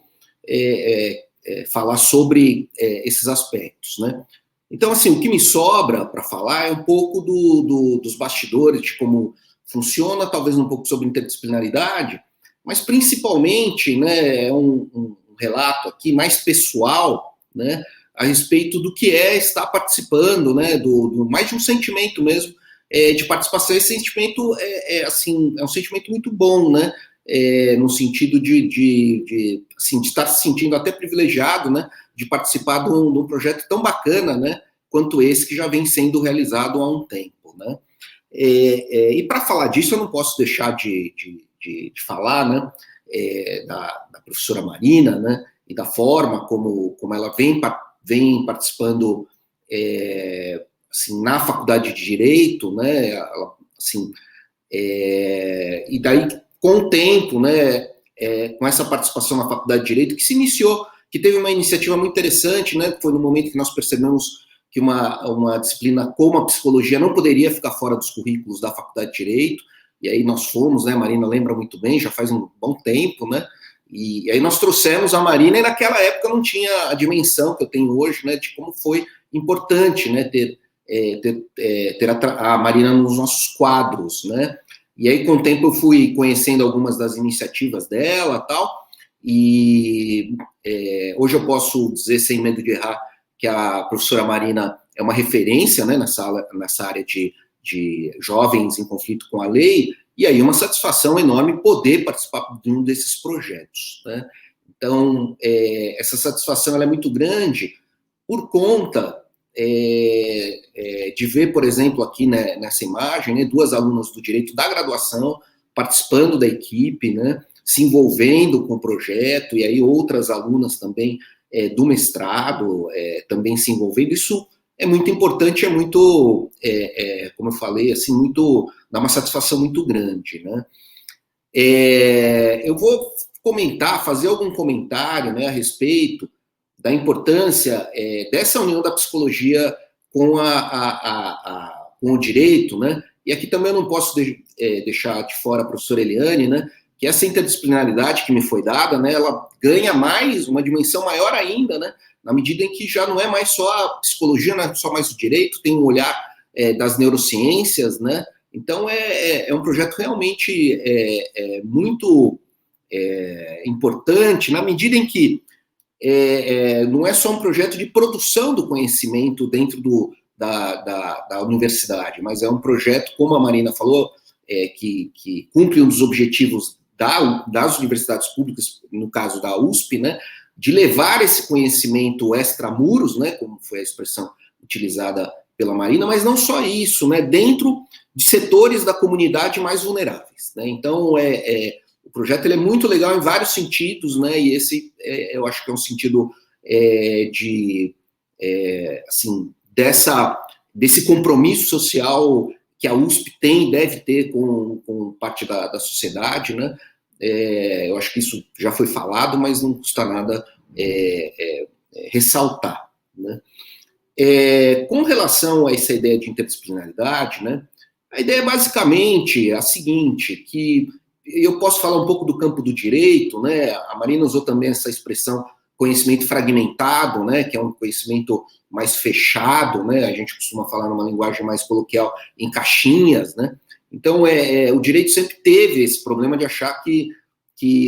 falar sobre esses aspectos, né. Então, assim, o que me sobra para falar é um pouco dos bastidores, de como funciona, talvez um pouco sobre interdisciplinaridade, mas principalmente, né, é um relato aqui mais pessoal, né, a respeito do que é estar participando, né, do mais de um sentimento mesmo de participação. Esse sentimento assim, é um sentimento muito bom, né, no sentido de estar se sentindo até privilegiado, né, de participar de um projeto tão bacana, né, quanto esse que já vem sendo realizado há um tempo, né. E para falar disso, eu não posso deixar de falar, né, da professora Marina, né, e da forma como ela vem participando assim, na Faculdade de Direito, né, assim, e daí, com o tempo, né, com essa participação na Faculdade de Direito, que se iniciou, que teve uma iniciativa muito interessante, né, foi no momento que nós percebemos que uma disciplina como a psicologia não poderia ficar fora dos currículos da Faculdade de Direito, e aí nós fomos, né, a Marina lembra muito bem, já faz um bom tempo, né, e aí nós trouxemos a Marina, e naquela época não tinha a dimensão que eu tenho hoje, né, de como foi importante, né, ter a Marina nos nossos quadros, né, e aí com o tempo eu fui conhecendo algumas das iniciativas dela, tal, e hoje eu posso dizer, sem medo de errar, que a professora Marina é uma referência, né, nessa área de jovens em conflito com a lei, e aí uma satisfação enorme poder participar de um desses projetos, né? Então, essa satisfação ela é muito grande por conta de ver, por exemplo, aqui, né, nessa imagem, né, duas alunas do direito da graduação participando da equipe, né, se envolvendo com o projeto, e aí outras alunas também do mestrado também se envolvendo. Isso é muito importante, é muito, como eu falei, assim, muito, dá uma satisfação muito grande, né? Eu vou fazer algum comentário, né, a respeito da importância dessa união da psicologia com com o direito, né? E aqui também eu não posso deixar de fora a professora Eliane, né? Que essa interdisciplinaridade que me foi dada, né, ela ganha mais, uma dimensão maior ainda, né, na medida em que já não é mais só a psicologia, não é só mais o direito, tem um olhar das neurociências, né, então é um projeto realmente muito importante, na medida em que não é só um projeto de produção do conhecimento dentro da universidade, mas é um projeto, como a Marina falou, que cumpre um dos objetivos das universidades públicas, no caso da USP, né, de levar esse conhecimento extramuros, né, como foi a expressão utilizada pela Marina, mas não só isso, né, dentro de setores da comunidade mais vulneráveis, né. Então, o projeto ele é muito legal em vários sentidos, né, e esse eu acho que é um sentido assim, desse compromisso social que a USP tem e deve ter com parte da sociedade, né? Eu acho que isso já foi falado, mas não custa nada ressaltar, né? Com relação a essa ideia de interdisciplinaridade, né? A ideia é basicamente a seguinte, que eu posso falar um pouco do campo do direito, né? A Marina usou também essa expressão conhecimento fragmentado, né, que é um conhecimento mais fechado, né, a gente costuma falar numa linguagem mais coloquial, em caixinhas, né. Então, o direito sempre teve esse problema de achar que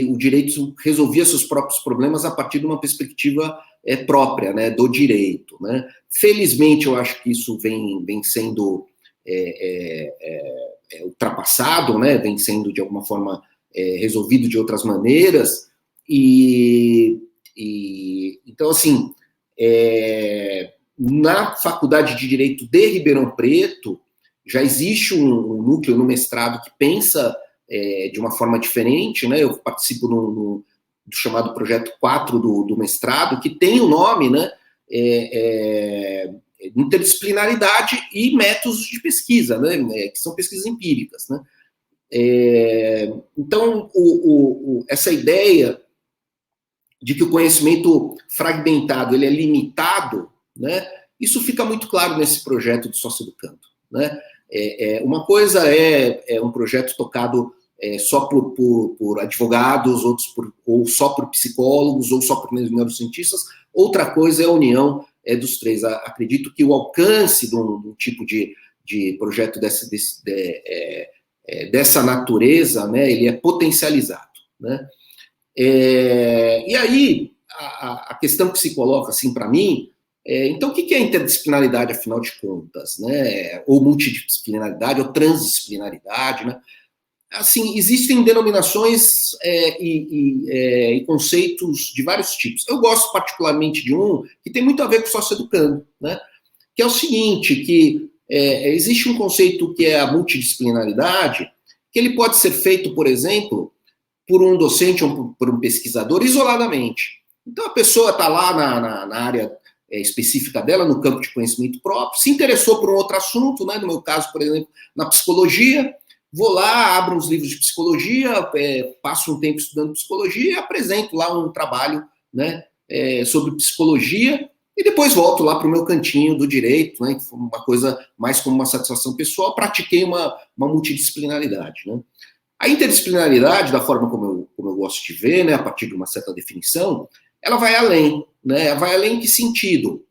o direito resolvia seus próprios problemas a partir de uma perspectiva própria, né, do direito, né. Felizmente, eu acho que isso vem sendo ultrapassado, né, vem sendo, de alguma forma, resolvido de outras maneiras, então, assim, na Faculdade de Direito de Ribeirão Preto, já existe um núcleo no mestrado que pensa de uma forma diferente, né? Eu participo do chamado Projeto 4 do mestrado, que tem o nome, né? Interdisciplinaridade e métodos de pesquisa, né? Que são pesquisas empíricas, né? Então, essa ideia de que o conhecimento fragmentado ele é limitado, né? Isso fica muito claro nesse projeto do Socioeducando, né? Uma coisa é um projeto tocado só por advogados, ou só por psicólogos, ou só por neurocientistas. Outra coisa é a união dos três. Acredito que o alcance de um tipo de projeto dessa natureza, né, ele é potencializado, né? E aí, a questão que se coloca, assim, para mim, então, o que é interdisciplinaridade, afinal de contas, né? Ou multidisciplinaridade, ou transdisciplinaridade, né? Assim, existem denominações e conceitos de vários tipos. Eu gosto particularmente de um que tem muito a ver com o Socioeducando, né? Que é o seguinte, que existe um conceito que é a multidisciplinaridade, que ele pode ser feito, por exemplo, por um docente ou por um pesquisador isoladamente. Então, a pessoa está lá na área específica dela, no campo de conhecimento próprio, se interessou por um outro assunto, né? No meu caso, por exemplo, na psicologia, vou lá, abro uns livros de psicologia, passo um tempo estudando psicologia e apresento lá um trabalho, né, sobre psicologia, e depois volto lá para o meu cantinho do direito, né, que foi uma coisa mais como uma satisfação pessoal, pratiquei uma multidisciplinaridade, né. A interdisciplinaridade, da forma como eu gosto de ver, né, a partir de uma certa definição, ela vai além, né, vai além em que sentido?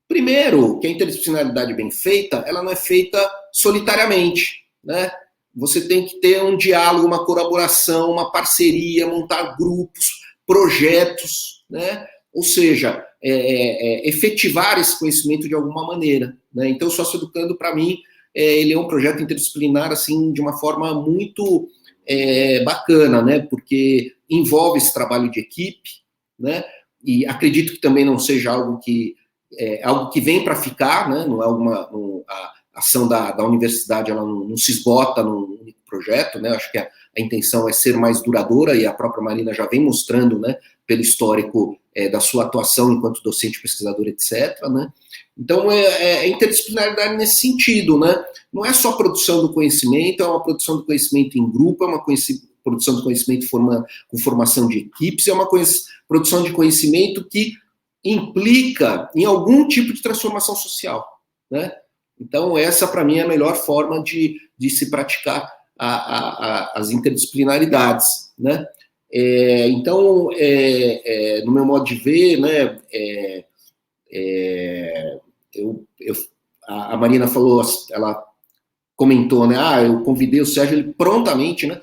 Primeiro, que a interdisciplinaridade bem feita, ela não é feita solitariamente, né. Você tem que ter um diálogo, uma colaboração, uma parceria, montar grupos, projetos, né? Ou seja, efetivar esse conhecimento de alguma maneira, né? Então, o Socioeducando, para mim, ele é um projeto interdisciplinar, assim, de uma forma muito bacana, né? Porque envolve esse trabalho de equipe, né? E acredito que também não seja algo que vem para ficar, né? Não é a ação da universidade, ela não se esgota num único projeto, né? Acho que a intenção é ser mais duradoura, e a própria Marina já vem mostrando, né, pelo histórico da sua atuação enquanto docente, pesquisador, etc., né? Então, interdisciplinaridade nesse sentido, né? Não é só produção do conhecimento, é uma produção do conhecimento em grupo, é uma produção do conhecimento com formação de equipes, é uma produção de conhecimento que implica em algum tipo de transformação social, né? Então, essa, para mim, é a melhor forma de se praticar as interdisciplinaridades, né? Então, no meu modo de ver, né, a Marina falou, ela comentou, né, eu convidei o Sérgio, ele prontamente, né,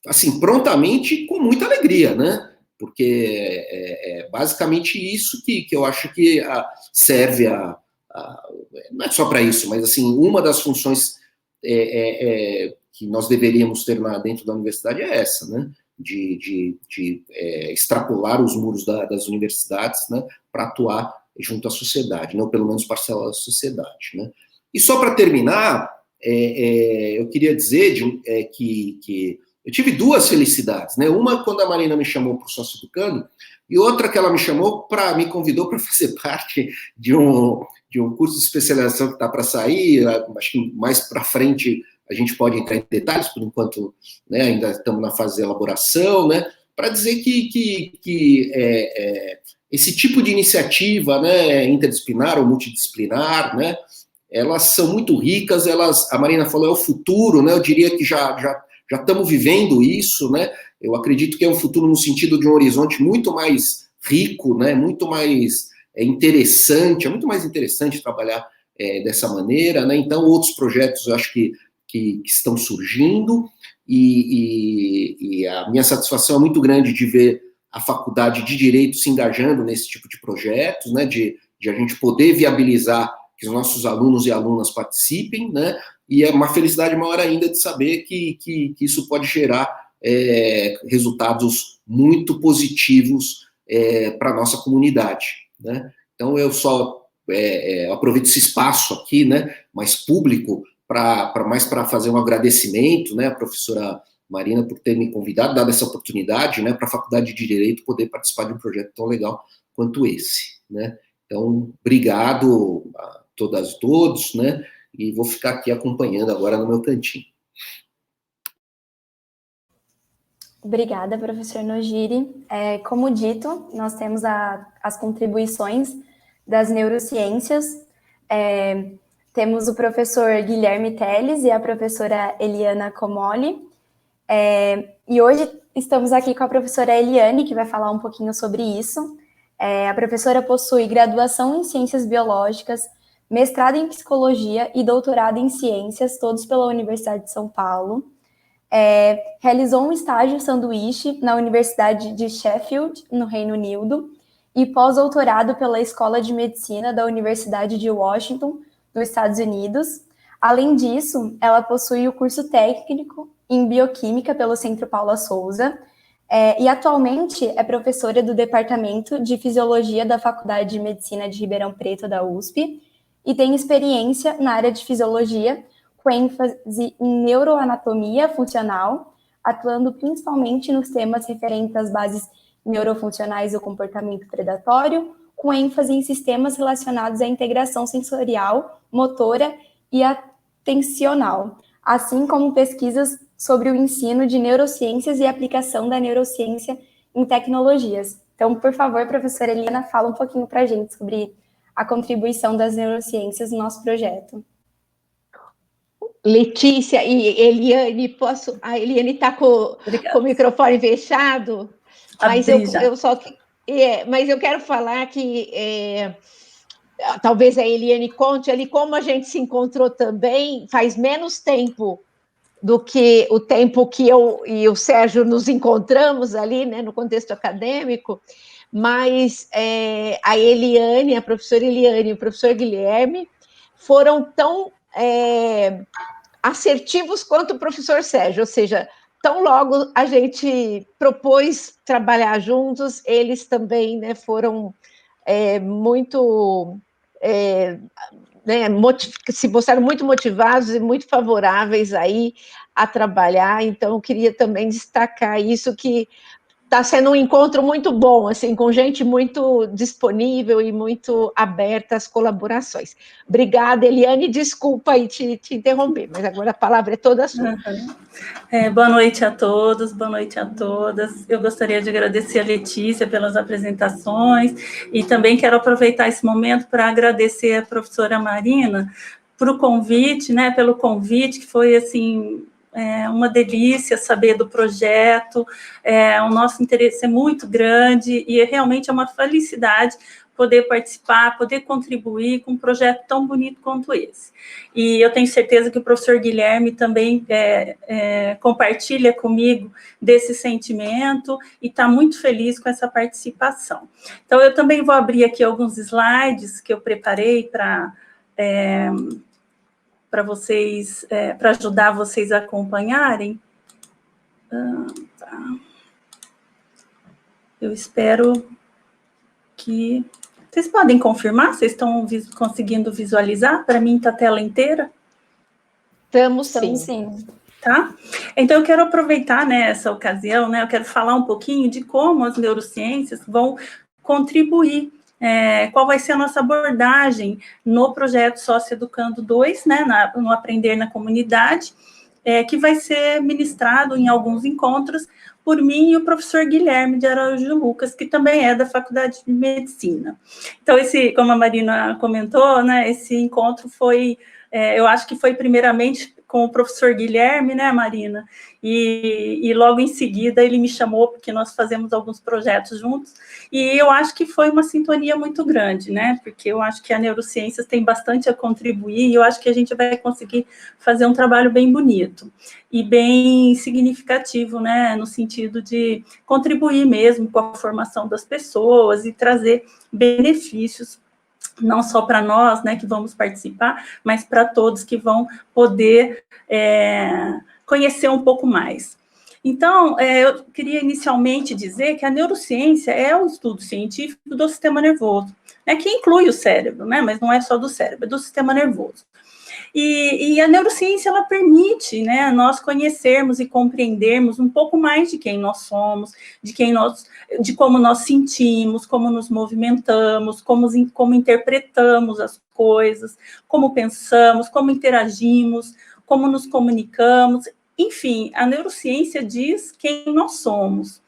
assim, prontamente, com muita alegria, né, porque é basicamente isso que eu acho que serve não é só para isso, mas, assim, uma das funções que nós deveríamos ter dentro da universidade é essa, né, de extrapolar os muros das universidades, né, para atuar junto à sociedade, né, ou pelo menos parcelar a sociedade, né. E só para terminar, eu queria dizer que eu tive duas felicidades, né, uma quando a Marina me chamou para o Socioeducando, e outra que ela me convidou para fazer parte de um curso de especialização que está para sair. Acho que mais para frente a gente pode entrar em detalhes, por enquanto, né, ainda estamos na fase de elaboração, né, para dizer que esse tipo de iniciativa, né, interdisciplinar ou multidisciplinar, né, elas são muito ricas, a Marina falou, é o futuro, né, eu diria que já estamos vivendo isso, né, eu acredito que é um futuro no sentido de um horizonte muito mais rico, né, muito mais interessante, é muito mais interessante trabalhar dessa maneira, né? Então, outros projetos eu acho que estão surgindo, e a minha satisfação é muito grande de ver a Faculdade de Direito se engajando nesse tipo de projetos, né, de a gente poder viabilizar que os nossos alunos e alunas participem, né, e é uma felicidade maior ainda de saber que isso pode gerar resultados muito positivos para a nossa comunidade, né. Então, eu só aproveito esse espaço aqui, né, mais público, para fazer um agradecimento, né, à professora Marina por ter me convidado, dado essa oportunidade, né, para a Faculdade de Direito poder participar de um projeto tão legal quanto esse, né. Então, obrigado a todas e todos, né, e vou ficar aqui acompanhando agora no meu cantinho. Obrigada, professor Nogiri. Como dito, nós temos as contribuições das neurociências. Temos o professor Guilherme Teles e a professora Eliana Comoli. E hoje estamos aqui com a professora Eliane, que vai falar um pouquinho sobre isso. A professora possui graduação em Ciências Biológicas, mestrado em Psicologia e doutorado em Ciências, todos pela Universidade de São Paulo. Realizou um estágio sanduíche na Universidade de Sheffield, no Reino Unido, e pós-doutorado pela Escola de Medicina da Universidade de Washington, nos Estados Unidos. Além disso, ela possui o curso técnico em Bioquímica pelo Centro Paula Souza, e atualmente é professora do Departamento de Fisiologia da Faculdade de Medicina de Ribeirão Preto, da USP, e tem experiência na área de Fisiologia, com ênfase em neuroanatomia funcional, atuando principalmente nos temas referentes às bases neurofuncionais do comportamento predatório, com ênfase em sistemas relacionados à integração sensorial, motora e atencional, assim como pesquisas sobre o ensino de neurociências e aplicação da neurociência em tecnologias. Então, por favor, professora Eliana, fala um pouquinho para a gente sobre a contribuição das neurociências no nosso projeto. Letícia e Eliane, a Eliane está com o microfone fechado, mas mas eu quero falar que talvez a Eliane conte ali como a gente se encontrou também, faz menos tempo do que o tempo que eu e o Sérgio nos encontramos ali, né, no contexto acadêmico, mas a Eliane, a professora Eliane e o professor Guilherme foram tão assertivos quanto o professor Sérgio, ou seja, tão logo a gente propôs trabalhar juntos, eles também, né, foram muito... se mostraram muito motivados e muito favoráveis aí a trabalhar, então eu queria também destacar isso, que está sendo um encontro muito bom, assim, com gente muito disponível e muito aberta às colaborações. Obrigada, Eliane, desculpa aí te interromper, mas agora a palavra é toda sua. Boa noite a todos, boa noite a todas. Eu gostaria de agradecer a Letícia pelas apresentações e também quero aproveitar esse momento para agradecer a professora Marina por o convite, né, pelo convite, que foi, assim, uma delícia saber do projeto, o nosso interesse é muito grande e realmente é uma felicidade poder participar, poder contribuir com um projeto tão bonito quanto esse. E eu tenho certeza que o professor Guilherme também compartilha comigo desse sentimento e está muito feliz com essa participação. Então, eu também vou abrir aqui alguns slides que eu preparei para vocês, para ajudar vocês a acompanharem. Tá. Eu espero que... Vocês podem confirmar? Vocês estão conseguindo visualizar? Para mim está a tela inteira? Estamos sim. Tá? Então, eu quero aproveitar, né, essa ocasião, né, eu quero falar um pouquinho de como as neurociências vão contribuir, qual vai ser a nossa abordagem no projeto Socioeducando 2, né, no Aprender na Comunidade, que vai ser ministrado em alguns encontros por mim e o professor Guilherme de Araújo Lucas, que também é da Faculdade de Medicina. Então, como a Marina comentou, né, esse encontro foi, eu acho que foi primeiramente com o professor Guilherme, né, Marina? E logo em seguida ele me chamou, porque nós fazemos alguns projetos juntos, e eu acho que foi uma sintonia muito grande, né? Porque eu acho que a neurociências tem bastante a contribuir, e eu acho que a gente vai conseguir fazer um trabalho bem bonito e bem significativo, né? No sentido de contribuir mesmo com a formação das pessoas e trazer benefícios não só para nós, né, que vamos participar, mas para todos que vão poder conhecer um pouco mais. Então, eu queria inicialmente dizer que a neurociência é o estudo científico do sistema nervoso, né, que inclui o cérebro, né, mas não é só do cérebro, é do sistema nervoso. E a neurociência, ela permite, né, nós conhecermos e compreendermos um pouco mais de quem nós somos, de como nós sentimos, como nos movimentamos, como interpretamos as coisas, como pensamos, como interagimos, como nos comunicamos. Enfim, a neurociência diz quem nós somos.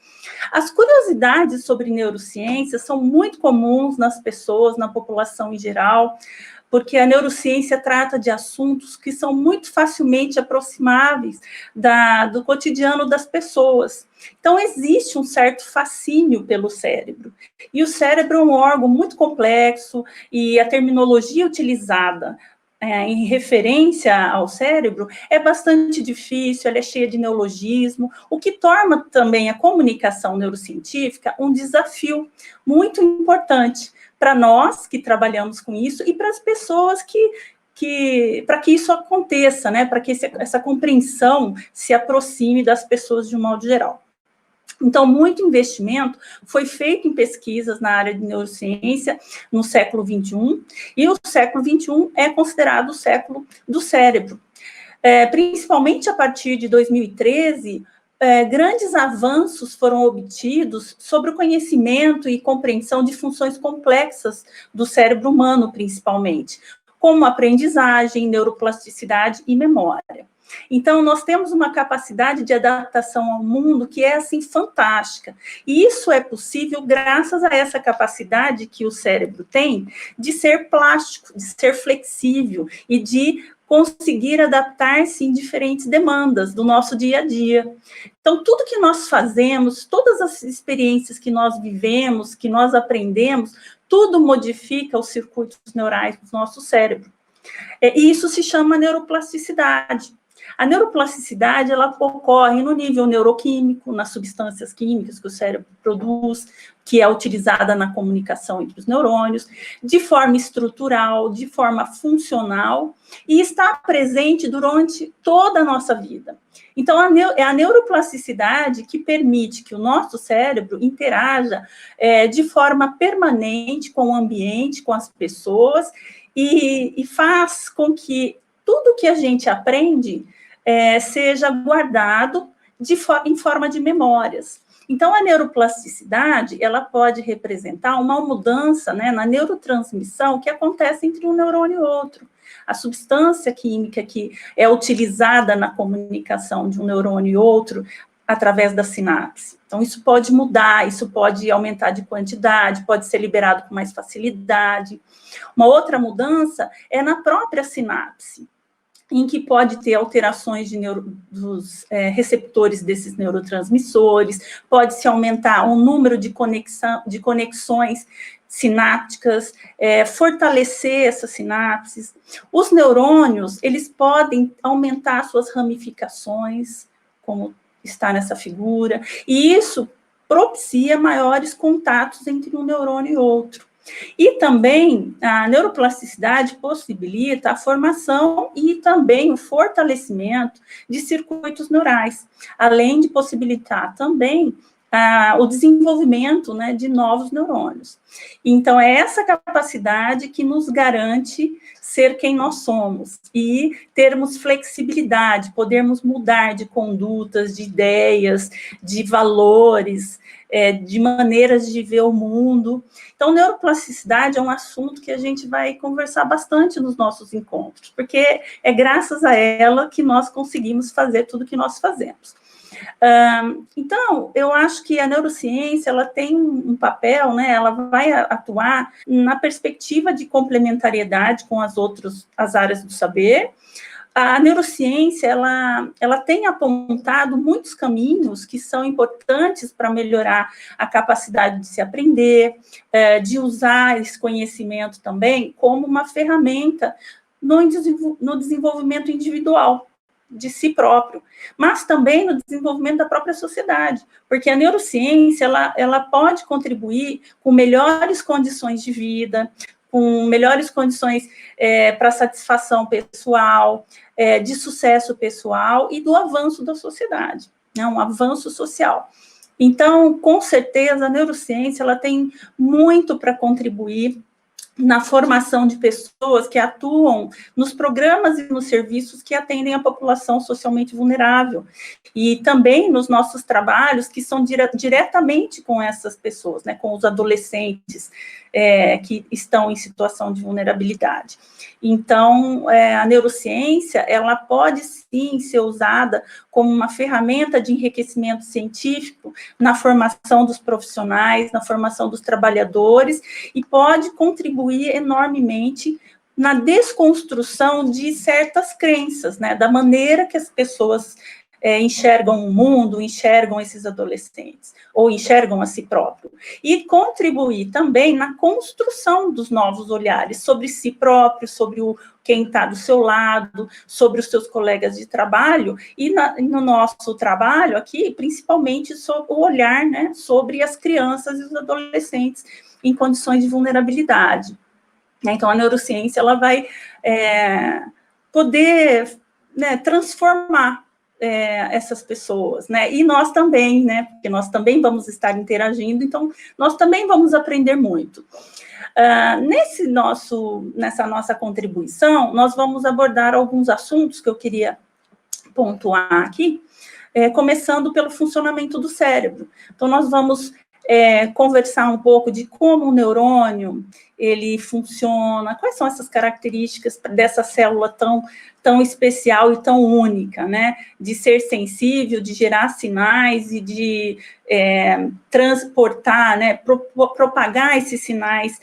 As curiosidades sobre neurociência são muito comuns nas pessoas, na população em geral, porque a neurociência trata de assuntos que são muito facilmente aproximáveis do cotidiano das pessoas. Então, existe um certo fascínio pelo cérebro. E o cérebro é um órgão muito complexo, e a terminologia utilizada em referência ao cérebro é bastante difícil, ela é cheia de neologismo, o que torna também a comunicação neurocientífica um desafio muito importante para nós que trabalhamos com isso e para as pessoas para que isso aconteça, né, para que essa compreensão se aproxime das pessoas de um modo geral. Então, muito investimento foi feito em pesquisas na área de neurociência no século XXI, e o século XXI é considerado o século do cérebro. Principalmente a partir de 2013, grandes avanços foram obtidos sobre o conhecimento e compreensão de funções complexas do cérebro humano, principalmente, como aprendizagem, neuroplasticidade e memória. Então, nós temos uma capacidade de adaptação ao mundo que é, assim, fantástica. E isso é possível graças a essa capacidade que o cérebro tem de ser plástico, de ser flexível e de conseguir adaptar-se em diferentes demandas do nosso dia a dia. Então, tudo que nós fazemos, todas as experiências que nós vivemos, que nós aprendemos, tudo modifica os circuitos neurais do nosso cérebro. E isso se chama neuroplasticidade. A neuroplasticidade, ela ocorre no nível neuroquímico, nas substâncias químicas que o cérebro produz, que é utilizada na comunicação entre os neurônios, de forma estrutural, de forma funcional, e está presente durante toda a nossa vida. Então, é a neuroplasticidade que permite que o nosso cérebro interaja de forma permanente com o ambiente, com as pessoas, e faz com que tudo que a gente aprende seja guardado em forma de memórias. Então, a neuroplasticidade, ela pode representar uma mudança, né, na neurotransmissão que acontece entre um neurônio e outro. A substância química que é utilizada na comunicação de um neurônio e outro através da sinapse. Então, isso pode mudar, isso pode aumentar de quantidade, pode ser liberado com mais facilidade. Uma outra mudança é na própria sinapse, em que pode ter alterações dos receptores desses neurotransmissores, pode-se aumentar o número de conexões sinápticas, fortalecer essas sinapses. Os neurônios, eles podem aumentar suas ramificações, como está nessa figura, e isso propicia maiores contatos entre um neurônio e outro. E também a neuroplasticidade possibilita a formação e também o fortalecimento de circuitos neurais, além de possibilitar também o desenvolvimento, né, de novos neurônios. Então, é essa capacidade que nos garante ser quem nós somos e termos flexibilidade, podermos mudar de condutas, de ideias, de valores, de maneiras de ver o mundo. Então, neuroplasticidade é um assunto que a gente vai conversar bastante nos nossos encontros, porque é graças a ela que nós conseguimos fazer tudo que nós fazemos. Então, eu acho que a neurociência, ela tem um papel, né, ela vai atuar na perspectiva de complementariedade com as áreas do saber, a neurociência, ela tem apontado muitos caminhos que são importantes para melhorar a capacidade de se aprender, de usar esse conhecimento também como uma ferramenta no desenvolvimento individual de si próprio, mas também no desenvolvimento da própria sociedade, porque a neurociência, ela pode contribuir com melhores condições de vida, com melhores condições para satisfação pessoal, de sucesso pessoal e do avanço da sociedade, né, um avanço social. Então, com certeza, a neurociência ela tem muito para contribuir na formação de pessoas que atuam nos programas e nos serviços que atendem a população socialmente vulnerável, e também nos nossos trabalhos que são diretamente com essas pessoas, né, com os adolescentes que estão em situação de vulnerabilidade. Então, a neurociência, ela pode sim ser usada como uma ferramenta de enriquecimento científico na formação dos profissionais, na formação dos trabalhadores, e pode contribuir enormemente na desconstrução de certas crenças, né, da maneira que as pessoas enxergam o mundo, enxergam esses adolescentes, ou enxergam a si próprio, e contribuir também na construção dos novos olhares sobre si próprio, sobre quem está do seu lado, sobre os seus colegas de trabalho, e no nosso trabalho aqui, principalmente sobre o olhar, né, sobre as crianças e os adolescentes em condições de vulnerabilidade. Então, a neurociência ela vai poder, né, transformar essas pessoas, né, e nós também, né, porque nós também vamos estar interagindo, então nós também vamos aprender muito. Nessa nossa contribuição, nós vamos abordar alguns assuntos que eu queria pontuar aqui, começando pelo funcionamento do cérebro. Então, nós vamos conversar um pouco de como o neurônio, ele funciona, quais são essas características dessa célula tão especial e tão única, né, de ser sensível, de gerar sinais e de transportar, né, propagar esses sinais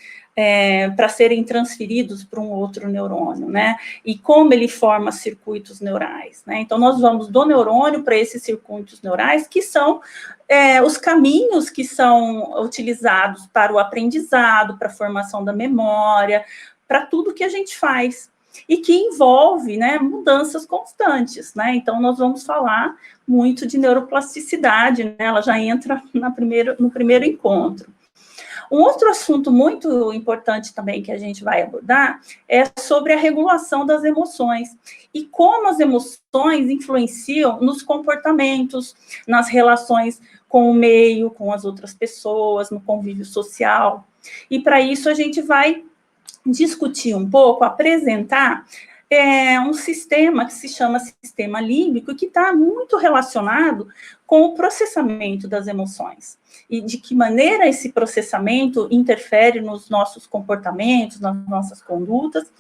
para serem transferidos para um outro neurônio, né, e como ele forma circuitos neurais, né. Então, nós vamos do neurônio para esses circuitos neurais, que são os caminhos que são utilizados para o aprendizado, para a formação da memória, para tudo que a gente faz, e que envolve, né, mudanças constantes, né. Então, nós vamos falar muito de neuroplasticidade, né, ela já entra no primeiro encontro. Um outro assunto muito importante também que a gente vai abordar é sobre a regulação das emoções e como as emoções influenciam nos comportamentos, nas relações com o meio, com as outras pessoas, no convívio social. E para isso a gente vai discutir um pouco, apresentar um sistema que se chama sistema límbico, que está muito relacionado com o processamento das emoções, e de que maneira esse processamento interfere nos nossos comportamentos, nas nossas condutas,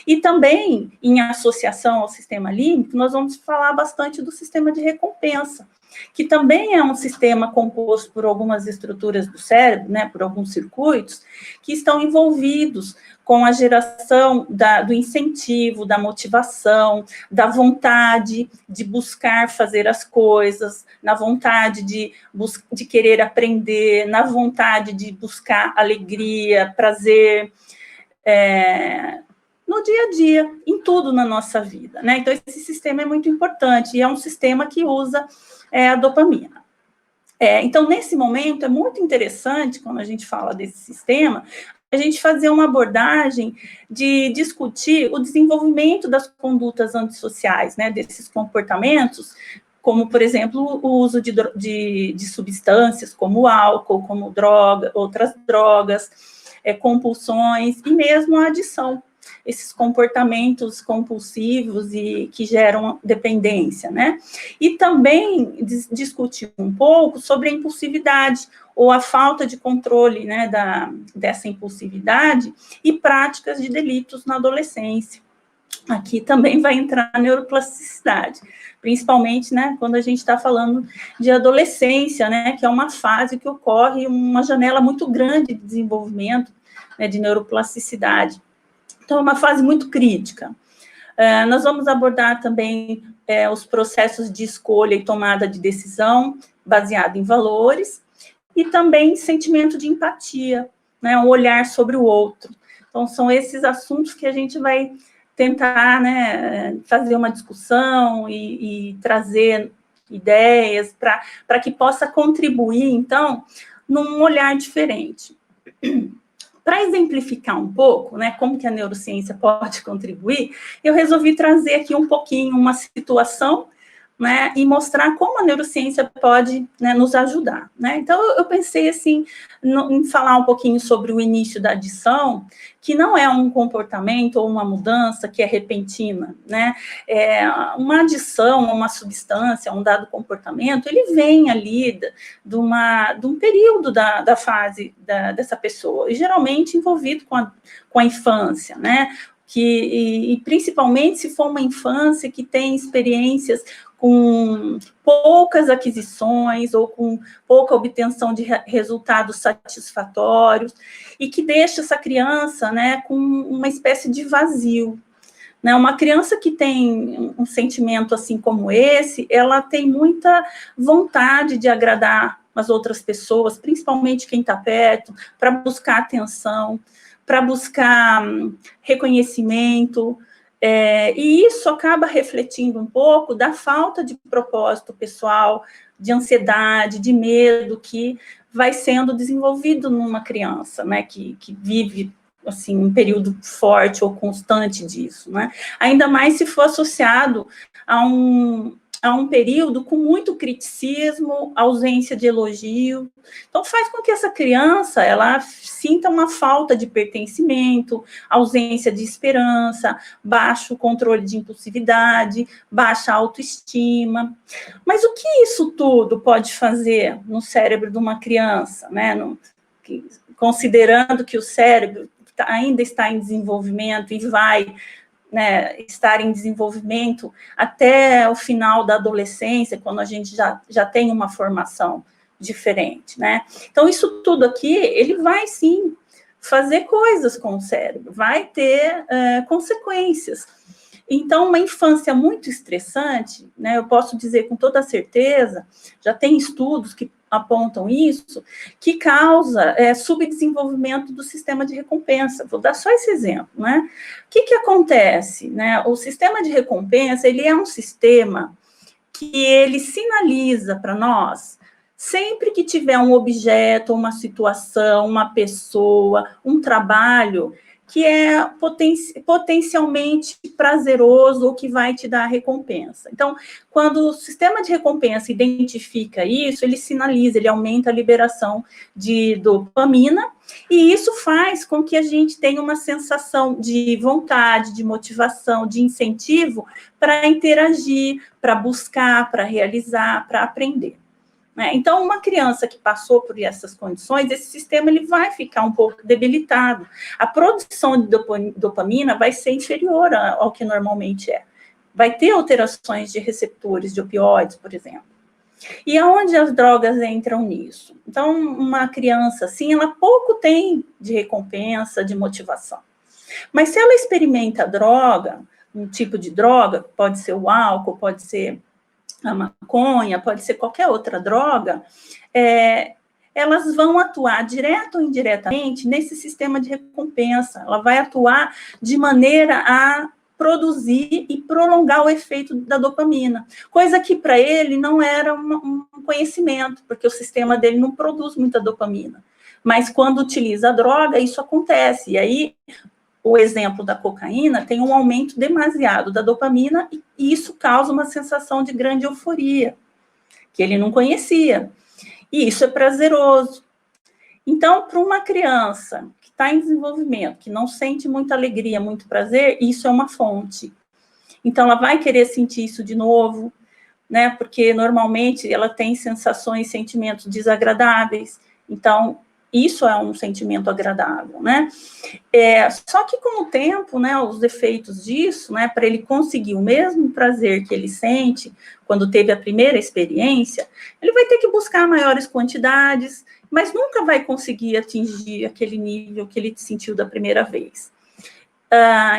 e também, em associação ao sistema límbico, nós vamos falar bastante do sistema de recompensa, que também é um sistema composto por algumas estruturas do cérebro, né, por alguns circuitos, que estão envolvidos com a geração do incentivo, da motivação, da vontade de buscar fazer as coisas, na vontade de querer aprender, na vontade de buscar alegria, prazer, no dia a dia, em tudo na nossa vida, né? Então, esse sistema é muito importante, e é um sistema que usa a dopamina. Então, nesse momento, é muito interessante, quando a gente fala desse sistema, a gente fazer uma abordagem de discutir o desenvolvimento das condutas antissociais, né, desses comportamentos, como, por exemplo, o uso de substâncias, como o álcool, como outras drogas, compulsões, e mesmo a adição, esses comportamentos compulsivos e que geram dependência, né? E também discutir um pouco sobre a impulsividade, ou a falta de controle, né, dessa impulsividade, e práticas de delitos na adolescência. Aqui também vai entrar a neuroplasticidade, principalmente, né, quando a gente está falando de adolescência, né, que é uma fase que ocorre uma janela muito grande de desenvolvimento, né, de neuroplasticidade. Então, é uma fase muito crítica. Nós vamos abordar também os processos de escolha e tomada de decisão baseado em valores, e também sentimento de empatia, né, um olhar sobre o outro. Então, são esses assuntos que a gente vai tentar, né, fazer uma discussão e trazer ideias para que possa contribuir, então, num olhar diferente. Para exemplificar um pouco, né, como que a neurociência pode contribuir, eu resolvi trazer aqui um pouquinho uma situação, né, e mostrar como a neurociência pode, né, nos ajudar, né? Então, eu pensei, assim, em falar um pouquinho sobre o início da adição, que não é um comportamento ou uma mudança que é repentina, né? Uma adição, uma substância, um dado comportamento, ele vem ali de um período da fase dessa pessoa, e geralmente envolvido com a infância, né? E principalmente se for uma infância que tem experiências com poucas aquisições ou com pouca obtenção de resultados satisfatórios, e que deixa essa criança, né, com uma espécie de vazio. Né? Uma criança que tem um sentimento assim como esse, ela tem muita vontade de agradar as outras pessoas, principalmente quem está perto, para buscar atenção, para buscar reconhecimento, e isso acaba refletindo um pouco da falta de propósito pessoal, de ansiedade, de medo que vai sendo desenvolvido numa criança, né, que vive assim um período forte ou constante disso, né? Ainda mais se for associado a um período com muito criticismo, ausência de elogio. Então, faz com que essa criança, ela sinta uma falta de pertencimento, ausência de esperança, baixo controle de impulsividade, baixa autoestima. Mas o que isso tudo pode fazer no cérebro de uma criança, né? Considerando que o cérebro ainda está em desenvolvimento e vai, né, estar em desenvolvimento até o final da adolescência, quando a gente já tem uma formação diferente, né? Então, isso tudo aqui, ele vai, sim, fazer coisas com o cérebro, vai ter consequências. Então, uma infância muito estressante, né, eu posso dizer com toda certeza, já tem estudos que apontam isso, que causa subdesenvolvimento do sistema de recompensa. Vou dar só esse exemplo, né? O que acontece, né? O sistema de recompensa, ele é um sistema que ele sinaliza para nós, sempre que tiver um objeto, uma situação, uma pessoa, um trabalho que é potencialmente prazeroso ou que vai te dar recompensa. Então, quando o sistema de recompensa identifica isso, ele sinaliza, ele aumenta a liberação de dopamina, e isso faz com que a gente tenha uma sensação de vontade, de motivação, de incentivo para interagir, para buscar, para realizar, para aprender. Então, uma criança que passou por essas condições, esse sistema ele vai ficar um pouco debilitado. A produção de dopamina vai ser inferior ao que normalmente é. Vai ter alterações de receptores de opioides, por exemplo. E aonde as drogas entram nisso? Então, uma criança assim, ela pouco tem de recompensa, de motivação. Mas se ela experimenta droga, um tipo de droga, pode ser o álcool, pode ser a maconha, pode ser qualquer outra droga, elas vão atuar direto ou indiretamente nesse sistema de recompensa. Ela vai atuar de maneira a produzir e prolongar o efeito da dopamina, coisa que para ele não era um conhecimento, porque o sistema dele não produz muita dopamina. Mas quando utiliza a droga, isso acontece, e aí o exemplo da cocaína tem um aumento demasiado da dopamina e isso causa uma sensação de grande euforia, que ele não conhecia. E isso é prazeroso. Então, para uma criança que está em desenvolvimento, que não sente muita alegria, muito prazer, isso é uma fonte. Então, ela vai querer sentir isso de novo, né? Porque normalmente ela tem sensações, sentimentos desagradáveis. Então, isso é um sentimento agradável, né? Só que com o tempo, né, os efeitos disso, né, para ele conseguir o mesmo prazer que ele sente quando teve a primeira experiência, ele vai ter que buscar maiores quantidades, mas nunca vai conseguir atingir aquele nível que ele sentiu da primeira vez.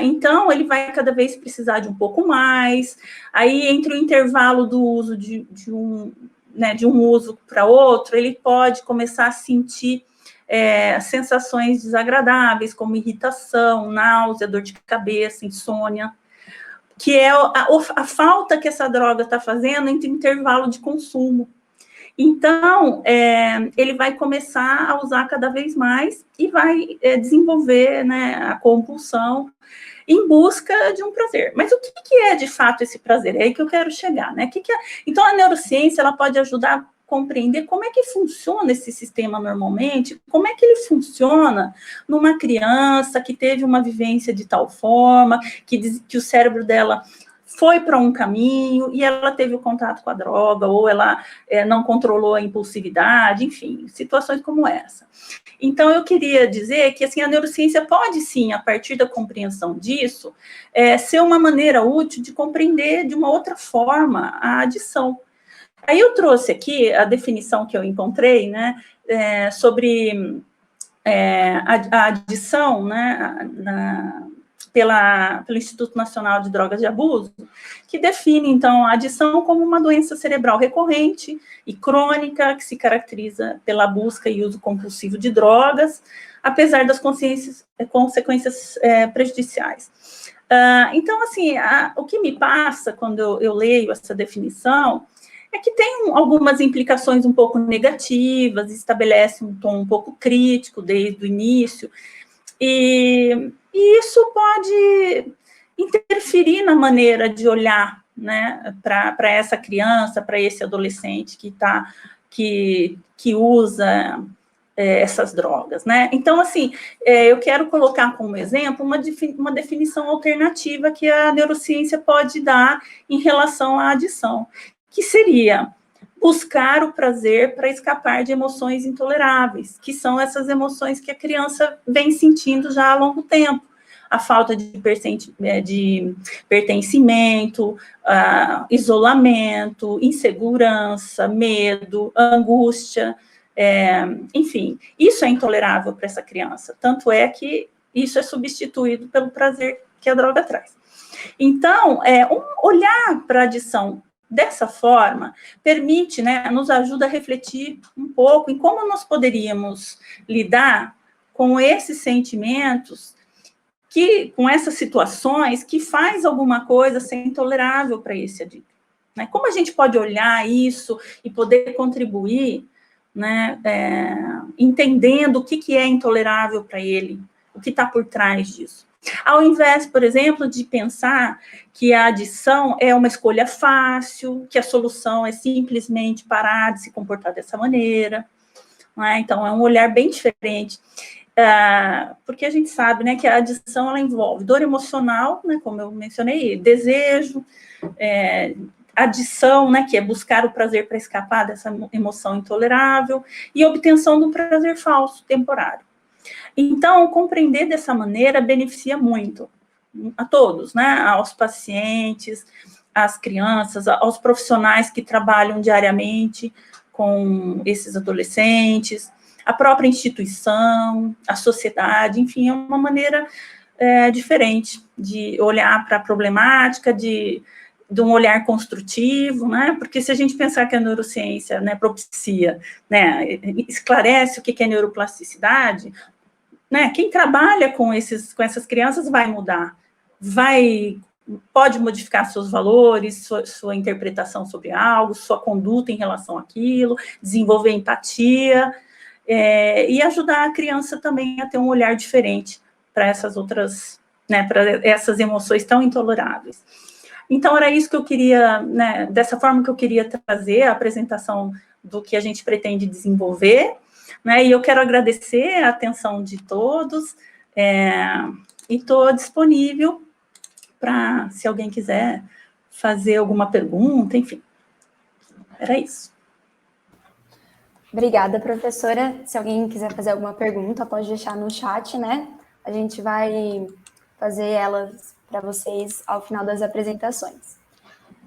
Então, ele vai cada vez precisar de um pouco mais. Aí, entre o intervalo do uso de um uso para outro, ele pode começar a sentir sensações desagradáveis, como irritação, náusea, dor de cabeça, insônia, que é a falta que essa droga está fazendo entre o intervalo de consumo. Então, ele vai começar a usar cada vez mais e vai desenvolver, né, a compulsão em busca de um prazer. Mas o que é, de fato, esse prazer? É aí que eu quero chegar, né? Então, a neurociência, ela pode ajudar a compreender como é que funciona esse sistema normalmente, como é que ele funciona numa criança que teve uma vivência de tal forma, que o cérebro dela foi para um caminho e ela teve o contato com a droga, ou ela não controlou a impulsividade, enfim, situações como essa. Então, eu queria dizer que, assim, a neurociência pode, sim, a partir da compreensão disso, ser uma maneira útil de compreender de uma outra forma a adição. Aí eu trouxe aqui a definição que eu encontrei, né, sobre a adição, né, pelo Instituto Nacional de Drogas e Abuso, que define, então, a adição como uma doença cerebral recorrente e crônica, que se caracteriza pela busca e uso compulsivo de drogas, apesar das consequências prejudiciais. Então, assim, o que me passa quando eu leio essa definição é que tem algumas implicações um pouco negativas, estabelece um tom um pouco crítico desde o início, e isso pode interferir na maneira de olhar, né, para essa criança, para esse adolescente que usa essas drogas, né? Então, assim, eu quero colocar como exemplo uma definição alternativa que a neurociência pode dar em relação à adição, que seria buscar o prazer para escapar de emoções intoleráveis, que são essas emoções que a criança vem sentindo já há longo tempo. A falta de pertencimento, isolamento, insegurança, medo, angústia, enfim, isso é intolerável para essa criança. Tanto é que isso é substituído pelo prazer que a droga traz. Então, um olhar para a adição dessa forma permite, né, nos ajuda a refletir um pouco em como nós poderíamos lidar com esses sentimentos, com essas situações que faz alguma coisa ser intolerável para esse adicto, né? Como a gente pode olhar isso e poder contribuir, né, entendendo o que é intolerável para ele, o que está por trás disso. Ao invés, por exemplo, de pensar que a adição é uma escolha fácil, que a solução é simplesmente parar de se comportar dessa maneira, né? Então, é um olhar bem diferente, porque a gente sabe, né, que a adição ela envolve dor emocional, né, como eu mencionei, desejo, adição, né, que é buscar o prazer para escapar dessa emoção intolerável, e obtenção do prazer falso, temporário. Então, compreender dessa maneira beneficia muito a todos, né? Aos pacientes, às crianças, aos profissionais que trabalham diariamente com esses adolescentes, a própria instituição, a sociedade, enfim, é uma maneira diferente de olhar para a problemática, de um olhar construtivo, né? Porque se a gente pensar que a neurociência, né, propicia, né, esclarece o que é neuroplasticidade, né, quem trabalha com essas crianças vai mudar, pode modificar seus valores, sua interpretação sobre algo, sua conduta em relação àquilo, desenvolver empatia, e ajudar a criança também a ter um olhar diferente para essas outras, né, para essas emoções tão intoleráveis. Então, era isso que eu queria, né, dessa forma que eu queria trazer a apresentação do que a gente pretende desenvolver, né, e eu quero agradecer a atenção de todos, e estou disponível para, se alguém quiser fazer alguma pergunta, enfim, era isso. Obrigada, professora. Se alguém quiser fazer alguma pergunta, pode deixar no chat, né? A gente vai fazer elas para vocês ao final das apresentações.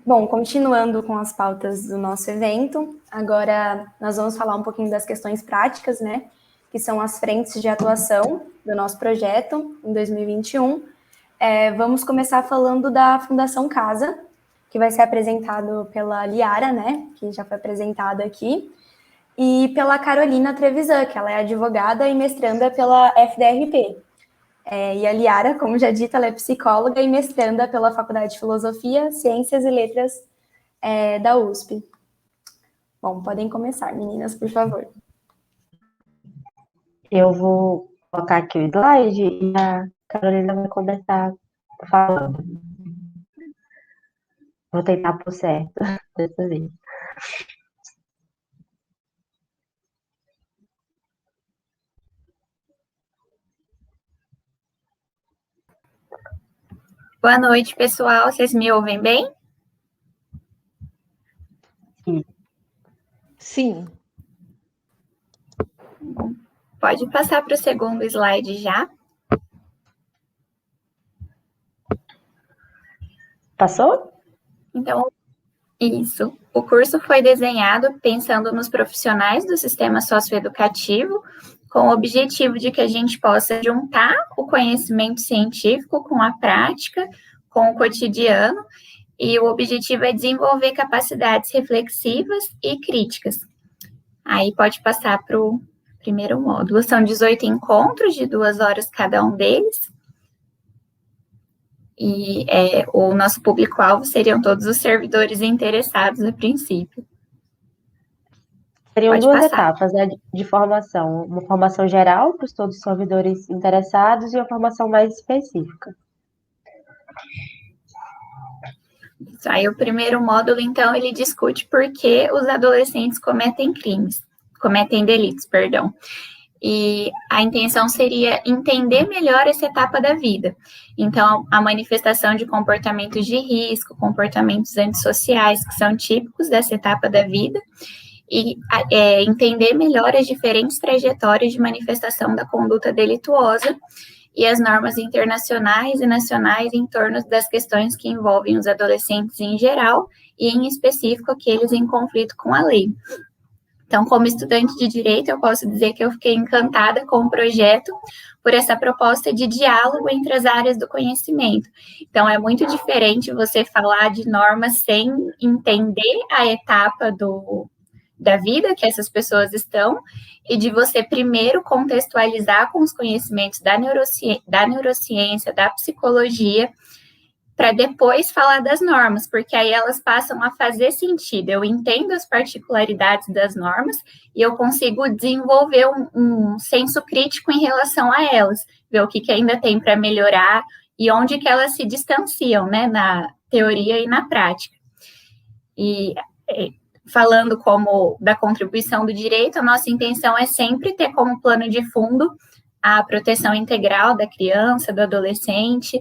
Bom, continuando com as pautas do nosso evento, agora nós vamos falar um pouquinho das questões práticas, né? Que são as frentes de atuação do nosso projeto em 2021. Vamos começar falando da Fundação Casa, que vai ser apresentado pela Liara, né, que já foi apresentado aqui, e pela Carolina Trevisan, que ela é advogada e mestranda pela FDRP. E a Liara, como já dito, ela é psicóloga e mestranda pela Faculdade de Filosofia, Ciências e Letras da USP. Bom, podem começar, meninas, por favor. Eu vou colocar aqui o slide e a Carolina vai começar falando. Vou tentar por certo dessa vez. Boa noite, pessoal. Vocês me ouvem bem? Sim. Pode passar para o segundo slide já. Passou? Então, isso. O curso foi desenhado pensando nos profissionais do sistema socioeducativo, com o objetivo de que a gente possa juntar o conhecimento científico com a prática, com o cotidiano, e o objetivo é desenvolver capacidades reflexivas e críticas. Aí pode passar para o primeiro módulo. São 18 encontros de 2 horas cada um deles. E o nosso público-alvo seriam todos os servidores interessados a princípio. Seriam Pode duas passar. etapas, né, de formação. Uma formação geral para todos os servidores interessados e uma formação mais específica. Aí o primeiro módulo, então, ele discute por que os adolescentes cometem delitos, perdão. E a intenção seria entender melhor essa etapa da vida. Então, a manifestação de comportamentos de risco, comportamentos antissociais, que são típicos dessa etapa da vida, e entender melhor as diferentes trajetórias de manifestação da conduta delituosa e as normas internacionais e nacionais em torno das questões que envolvem os adolescentes em geral e, em específico, aqueles em conflito com a lei. Então, como estudante de Direito, eu posso dizer que eu fiquei encantada com o projeto por essa proposta de diálogo entre as áreas do conhecimento. Então, é muito diferente você falar de normas sem entender a etapa da vida que essas pessoas estão e de você primeiro contextualizar com os conhecimentos da neurociência, da psicologia, para depois falar das normas, porque aí elas passam a fazer sentido. Eu entendo as particularidades das normas e eu consigo desenvolver um senso crítico em relação a elas, ver o que ainda tem para melhorar e onde que elas se distanciam, né, na teoria e na prática. E falando como da contribuição do direito, a nossa intenção é sempre ter como plano de fundo a proteção integral da criança, do adolescente,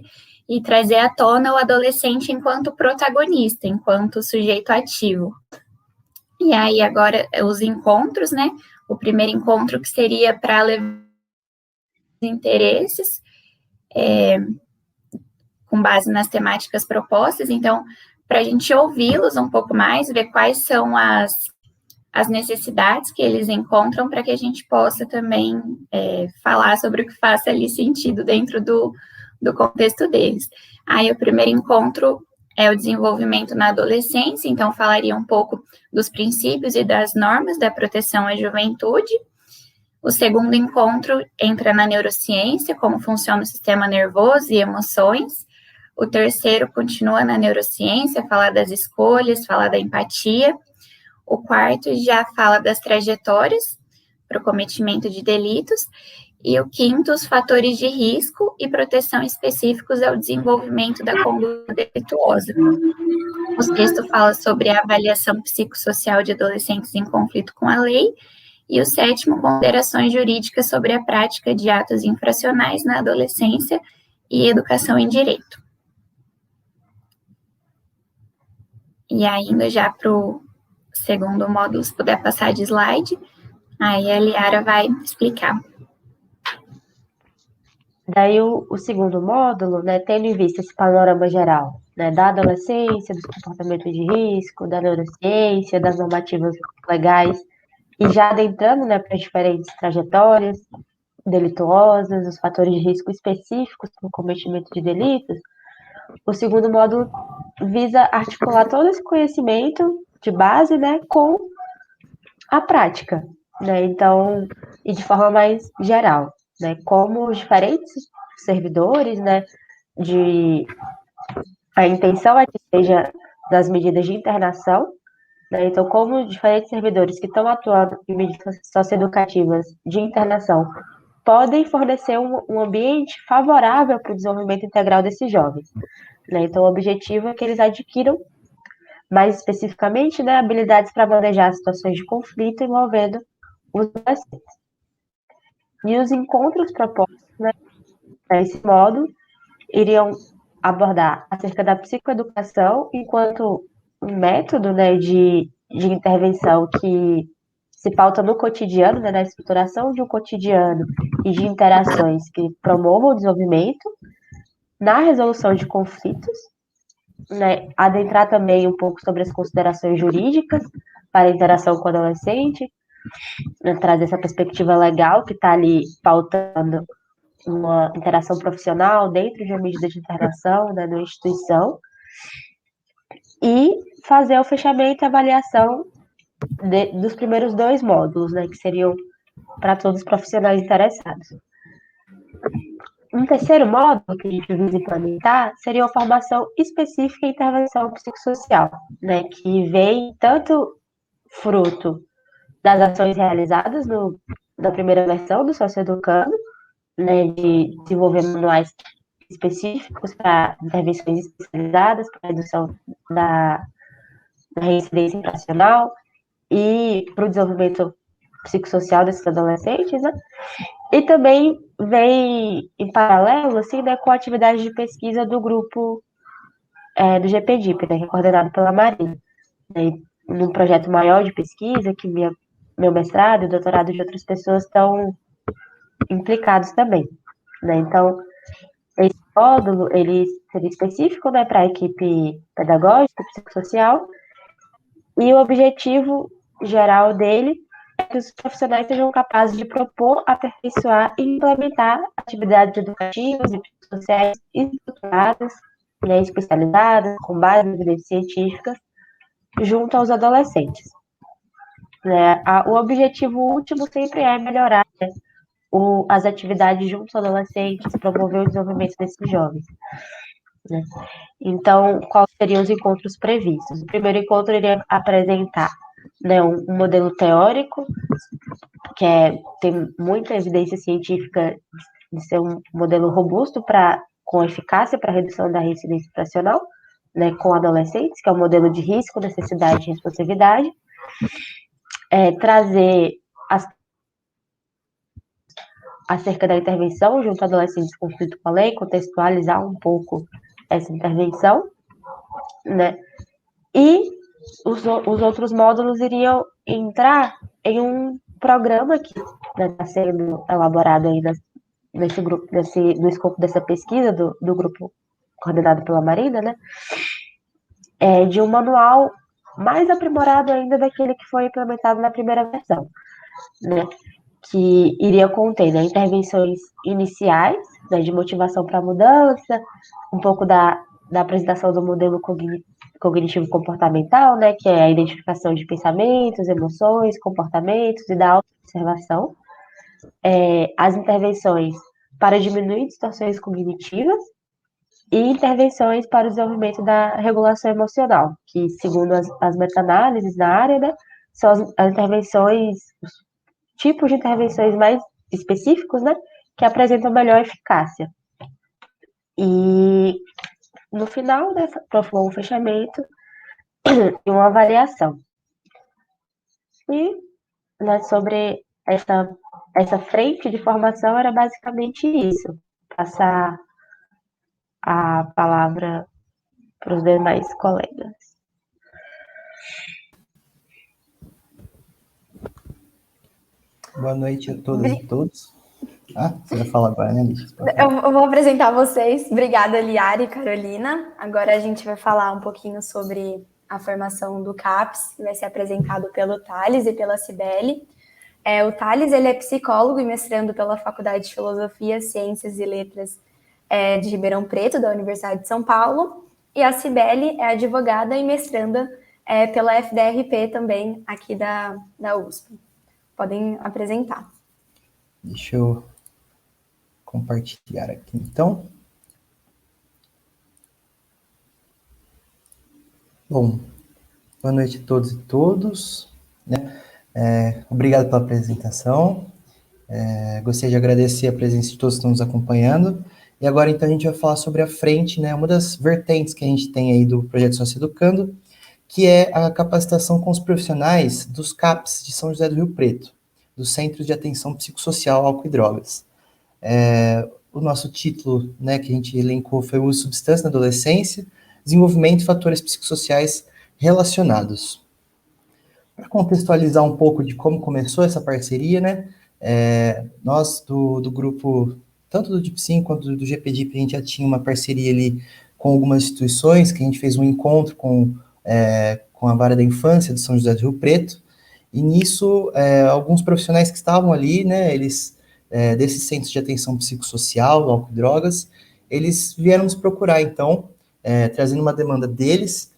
e trazer à tona o adolescente enquanto protagonista, enquanto sujeito ativo. E aí, agora, os encontros, né? O primeiro encontro que seria para levar os interesses, com base nas temáticas propostas, então, para a gente ouvi-los um pouco mais, ver quais são as necessidades que eles encontram, para que a gente possa também falar sobre o que faça ali sentido dentro do contexto deles. Aí o primeiro encontro é o desenvolvimento na adolescência, então falaria um pouco dos princípios e das normas da proteção à juventude. O segundo encontro entra na neurociência, como funciona o sistema nervoso e emoções. O terceiro continua na neurociência, falar das escolhas, falar da empatia. O quarto já fala das trajetórias para o cometimento de delitos. E o quinto, os fatores de risco e proteção específicos ao desenvolvimento da conduta delituosa. O sexto fala sobre a avaliação psicossocial de adolescentes em conflito com a lei. E o sétimo, considerações jurídicas sobre a prática de atos infracionais na adolescência e educação em direito. E ainda já para o segundo módulo, se puder passar de slide, aí a Liara vai explicar. Daí o segundo módulo, né, tendo em vista esse panorama geral, né, da adolescência, dos comportamentos de risco, da neurociência, das normativas legais, e já adentrando, né, para diferentes trajetórias, delituosas, os fatores de risco específicos para o cometimento de delitos, o segundo módulo visa articular todo esse conhecimento de base, né, com a prática, né? Então, e de forma mais geral, né? Como os diferentes servidores, né, a intenção é que seja das medidas de internação, né? Então, como os diferentes servidores que estão atuando em medidas socioeducativas de internação podem fornecer um ambiente favorável para o desenvolvimento integral desses jovens, né? Então, o objetivo é que eles adquiram, mais especificamente, né, habilidades para manejar situações de conflito envolvendo os adolescentes. E os encontros propostos, né, nesse modo iriam abordar acerca da psicoeducação enquanto um método, né, de intervenção que se pauta no cotidiano, né, na estruturação de um cotidiano e de interações que promovam o desenvolvimento, na resolução de conflitos, né, adentrar também um pouco sobre as considerações jurídicas para a interação com o adolescente, né, trazer essa perspectiva legal que está ali pautando uma interação profissional dentro de uma medida de internação, né, na instituição, e fazer o fechamento e avaliação dos primeiros 2 módulos, né, que seriam para todos os profissionais interessados. Um terceiro módulo que a gente visa implementar seria uma formação específica em intervenção psicossocial, né, que vem tanto fruto das ações realizadas na primeira versão do Socioeducando, né, de desenvolver manuais específicos para intervenções especializadas, para redução da reincidência infracional e para o desenvolvimento psicossocial desses adolescentes, né? E também vem em paralelo, assim, né, com a atividade de pesquisa do grupo do GPDIP, né, que é coordenado pela Marina, né, num projeto maior de pesquisa, que meu mestrado e doutorado de outras pessoas estão implicados também, né? Então, esse módulo, ele seria específico, né, para a equipe pedagógica, psicossocial, e o objetivo geral dele é que os profissionais sejam capazes de propor, aperfeiçoar e implementar atividades educativas e psicossociais estruturadas, né, especializadas, com base em evidências científicas, junto aos adolescentes. Né? O objetivo último sempre é melhorar, né, as atividades junto aos adolescentes, promover o desenvolvimento desses jovens. Né? Então, quais seriam os encontros previstos? O primeiro encontro iria apresentar, né, um modelo teórico, que tem muita evidência científica de ser um modelo robusto com eficácia para a redução da reincidência infracional, né, com adolescentes, que é o modelo de risco, necessidade e responsividade. Trazer acerca da intervenção junto a adolescentes em conflito com a lei, contextualizar um pouco essa intervenção, né? E os outros módulos iriam entrar em um programa que está sendo elaborado aí nesse grupo, no escopo dessa pesquisa do grupo coordenado pela Marina, né? De um manual mais aprimorado ainda daquele que foi implementado na primeira versão, né? Que iria conter, né, intervenções iniciais, né, de motivação para a mudança, um pouco da apresentação do modelo cognitivo-comportamental, né, que é a identificação de pensamentos, emoções, comportamentos e da autoobservação, as intervenções para diminuir distorções cognitivas e intervenções para o desenvolvimento da regulação emocional, que, segundo as meta-análises na área, né, são as intervenções, os tipos de intervenções mais específicos, né, que apresentam melhor eficácia. E, no final, né, propõe um fechamento e uma avaliação. E, né, sobre essa frente de formação era basicamente isso, passar a palavra para os demais colegas. Boa noite a todas e todos. Você vai falar agora, né, Lixa? Eu vou apresentar vocês. Obrigada, Liara e Carolina. Agora a gente vai falar um pouquinho sobre a formação do CAPS, que vai ser apresentado pelo Thales e pela Cibele. O Thales, ele é psicólogo e mestrando pela Faculdade de Filosofia, Ciências e Letras de Ribeirão Preto, da Universidade de São Paulo. E a Cibele é advogada e mestranda pela FDRP também, aqui da USP. Podem apresentar. Deixa eu compartilhar aqui, então. Bom, boa noite a todos e todas, né? Obrigado pela apresentação. Gostaria de agradecer a presença de todos que estão nos acompanhando. E agora, então, a gente vai falar sobre a frente, né? Uma das vertentes que a gente tem aí do projeto Socioeducando, que é a capacitação com os profissionais dos CAPs de São José do Rio Preto, dos Centros de Atenção Psicossocial, Álcool e Drogas. O nosso título, né, que a gente elencou foi o uso de substância na adolescência, desenvolvimento de fatores psicossociais relacionados. Para contextualizar um pouco de como começou essa parceria, né, nós do grupo, tanto do DIPSIM quanto do GPDIP, a gente já tinha uma parceria ali com algumas instituições, que a gente fez um encontro com a Vara da Infância de São José do Rio Preto, e nisso, alguns profissionais que estavam ali, né, eles, desses centros de atenção psicossocial, álcool e drogas, eles vieram nos procurar, então, trazendo uma demanda deles,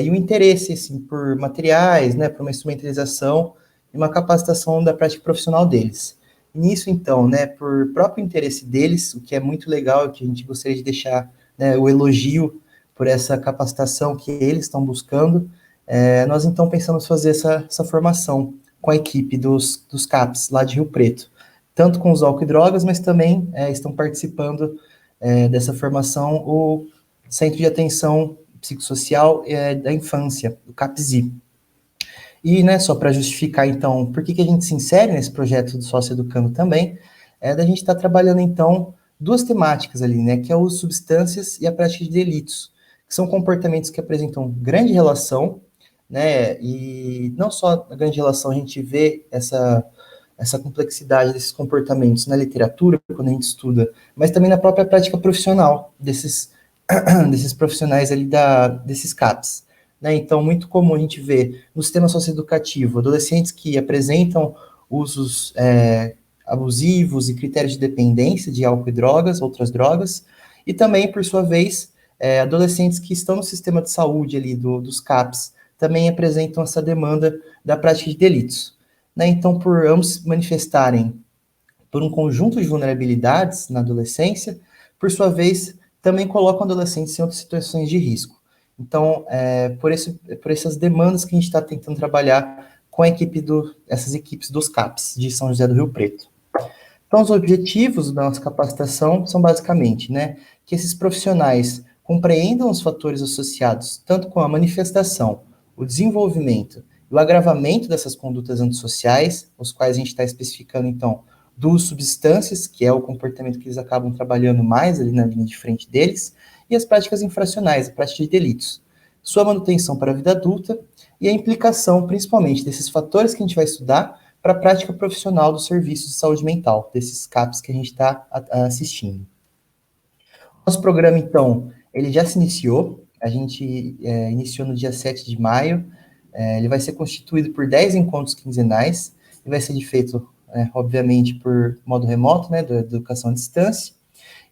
e o interesse, assim, por materiais, né, por uma instrumentalização e uma capacitação da prática profissional deles. E nisso, então, né, por próprio interesse deles, o que é muito legal, que a gente gostaria de deixar, né, o elogio por essa capacitação que eles estão buscando, nós, então, pensamos fazer essa formação com a equipe dos CAPs lá de Rio Preto, tanto com os álcool e drogas, mas também estão participando dessa formação o Centro de Atenção Psicossocial da Infância, o CAPSI. E, né, só para justificar, então, por que a gente se insere nesse projeto do Socioeducando também, da gente estar trabalhando, então, duas temáticas ali, né, que é o uso de substâncias e a prática de delitos, que são comportamentos que apresentam grande relação, né, e não só a grande relação, a gente vê essa complexidade desses comportamentos na literatura, quando a gente estuda, mas também na própria prática profissional desses profissionais ali desses CAPs. Né? Então, muito comum a gente ver no sistema socioeducativo adolescentes que apresentam usos abusivos e critérios de dependência de álcool e drogas, outras drogas, e também, por sua vez, adolescentes que estão no sistema de saúde ali dos CAPs também apresentam essa demanda da prática de delitos. Né? Então, por ambos se manifestarem por um conjunto de vulnerabilidades na adolescência, por sua vez, também colocam adolescentes em outras situações de risco. Então, por essas demandas que a gente está tentando trabalhar com a essas equipes dos CAPs de São José do Rio Preto. Então, os objetivos da nossa capacitação são basicamente, né, que esses profissionais compreendam os fatores associados tanto com a manifestação, o desenvolvimento e o agravamento dessas condutas antissociais, os quais a gente está especificando, então, duas substâncias, que é o comportamento que eles acabam trabalhando mais ali na linha de frente deles, e as práticas infracionais, a prática de delitos, sua manutenção para a vida adulta e a implicação, principalmente, desses fatores que a gente vai estudar para a prática profissional dos serviços de saúde mental, desses CAPs que a gente está assistindo. Nosso programa, então, ele já se iniciou, a gente iniciou no dia 7 de maio, ele vai ser constituído por 10 encontros quinzenais, e vai ser feito, obviamente, por modo remoto, né, da educação à distância,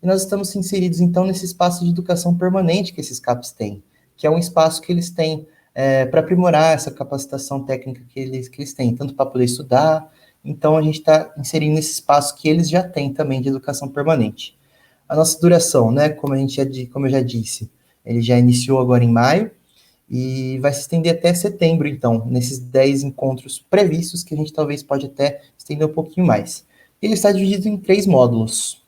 e nós estamos inseridos, então, nesse espaço de educação permanente que esses CAPs têm, que é um espaço que eles têm para aprimorar essa capacitação técnica que eles têm, tanto para poder estudar, então a gente está inserindo nesse espaço que eles já têm também de educação permanente. A nossa duração, né, como eu já disse, ele já iniciou agora em maio, e vai se estender até setembro, então, nesses 10 encontros previstos, que a gente talvez pode até estender um pouquinho mais. Ele está dividido em 3 módulos.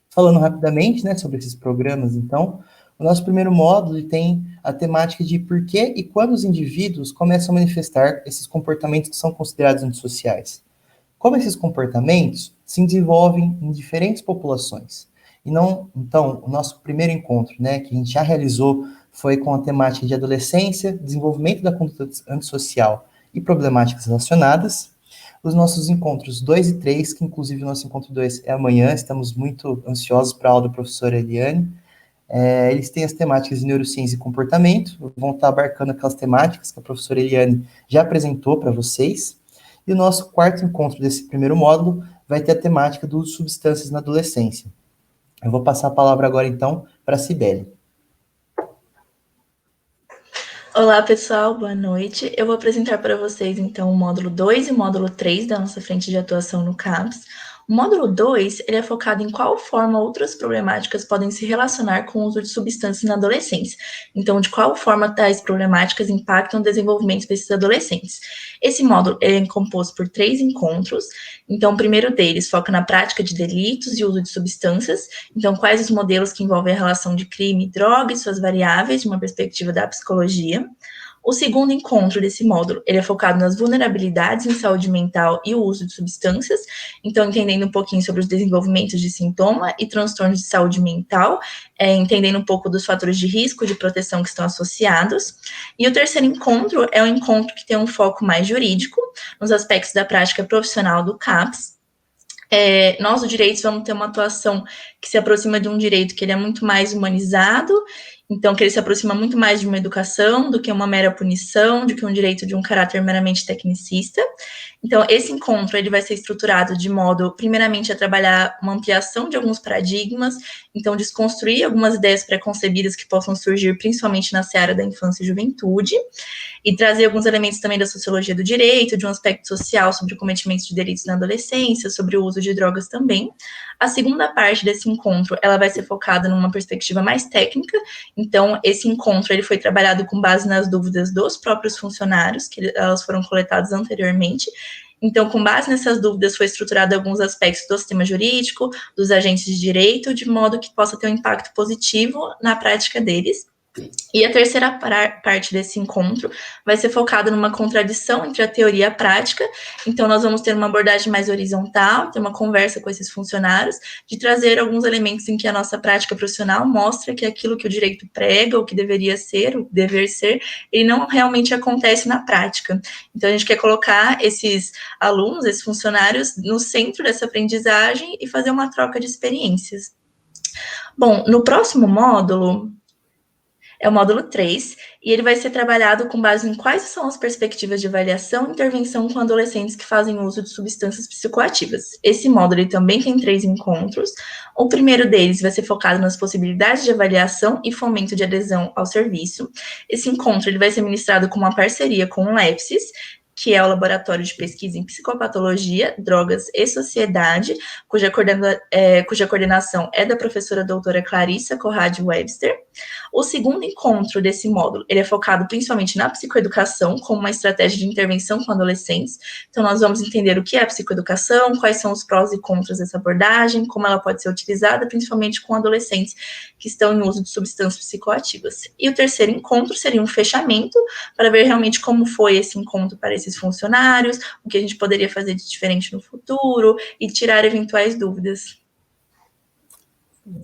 Falando rapidamente, né, sobre esses programas, então, o nosso primeiro módulo tem a temática de por que e quando os indivíduos começam a manifestar esses comportamentos que são considerados antissociais. Como esses comportamentos se desenvolvem em diferentes populações. E não, então, o nosso primeiro encontro, né, que a gente já realizou, foi com a temática de adolescência, desenvolvimento da conduta antissocial e problemáticas relacionadas. Os nossos encontros 2 e 3, que inclusive o nosso encontro 2 é amanhã, estamos muito ansiosos para a aula da professora Eliane. Eles têm as temáticas de neurociência e comportamento, vão estar abarcando aquelas temáticas que a professora Eliane já apresentou para vocês. E o nosso quarto encontro desse primeiro módulo vai ter a temática do uso de substâncias na adolescência. Eu vou passar a palavra agora, então, para a Cibele. Olá, pessoal, boa noite. Eu vou apresentar para vocês, então, o módulo 2 e o módulo 3 da nossa frente de atuação no CAPS. O módulo 2, ele é focado em qual forma outras problemáticas podem se relacionar com o uso de substâncias na adolescência. Então, de qual forma tais problemáticas impactam o desenvolvimento desses adolescentes. Esse módulo é composto por 3 encontros. Então, o primeiro deles foca na prática de delitos e uso de substâncias. Então, quais os modelos que envolvem a relação de crime, droga e suas variáveis, de uma perspectiva da psicologia. O segundo encontro desse módulo, ele é focado nas vulnerabilidades em saúde mental e o uso de substâncias, então entendendo um pouquinho sobre os desenvolvimentos de sintoma e transtornos de saúde mental, entendendo um pouco dos fatores de risco de proteção que estão associados. E o terceiro encontro é um encontro que tem um foco mais jurídico, nos aspectos da prática profissional do CAPS. Nós, do direito, vamos ter uma atuação que se aproxima de um direito que ele é muito mais humanizado, então que ele se aproxima muito mais de uma educação do que uma mera punição, do que um direito de um caráter meramente tecnicista. Então, esse encontro ele vai ser estruturado de modo, primeiramente, a trabalhar uma ampliação de alguns paradigmas, então desconstruir algumas ideias preconcebidas que possam surgir, principalmente na seara da infância e juventude, e trazer alguns elementos também da sociologia do direito, de um aspecto social sobre o cometimento de delitos na adolescência, sobre o uso de drogas também. A segunda parte desse encontro, ela vai ser focada numa perspectiva mais técnica, então esse encontro ele foi trabalhado com base nas dúvidas dos próprios funcionários, que elas foram coletadas anteriormente. Então, com base nessas dúvidas, foi estruturado alguns aspectos do sistema jurídico, dos agentes de direito, de modo que possa ter um impacto positivo na prática deles. E a terceira parte desse encontro vai ser focada numa contradição entre a teoria e a prática. Então, nós vamos ter uma abordagem mais horizontal, ter uma conversa com esses funcionários, de trazer alguns elementos em que a nossa prática profissional mostra que aquilo que o direito prega, o que deveria ser, o dever ser, ele não realmente acontece na prática. Então, a gente quer colocar esses alunos, esses funcionários, no centro dessa aprendizagem e fazer uma troca de experiências. Bom, no próximo módulo, é o módulo 3, e ele vai ser trabalhado com base em quais são as perspectivas de avaliação e intervenção com adolescentes que fazem uso de substâncias psicoativas. Esse módulo ele também tem 3 encontros. O primeiro deles vai ser focado nas possibilidades de avaliação e fomento de adesão ao serviço. Esse encontro ele vai ser ministrado com uma parceria com o LEPSIS, que é o Laboratório de Pesquisa em Psicopatologia, Drogas e Sociedade, cuja coordenação é da professora doutora Clarissa Corradi Webster. O segundo encontro desse módulo, ele é focado principalmente na psicoeducação, como uma estratégia de intervenção com adolescentes. Então, nós vamos entender o que é a psicoeducação, quais são os prós e contras dessa abordagem, como ela pode ser utilizada, principalmente com adolescentes que estão em uso de substâncias psicoativas. E o terceiro encontro seria um fechamento, para ver realmente como foi esse encontro para esses funcionários, o que a gente poderia fazer de diferente no futuro e tirar eventuais dúvidas.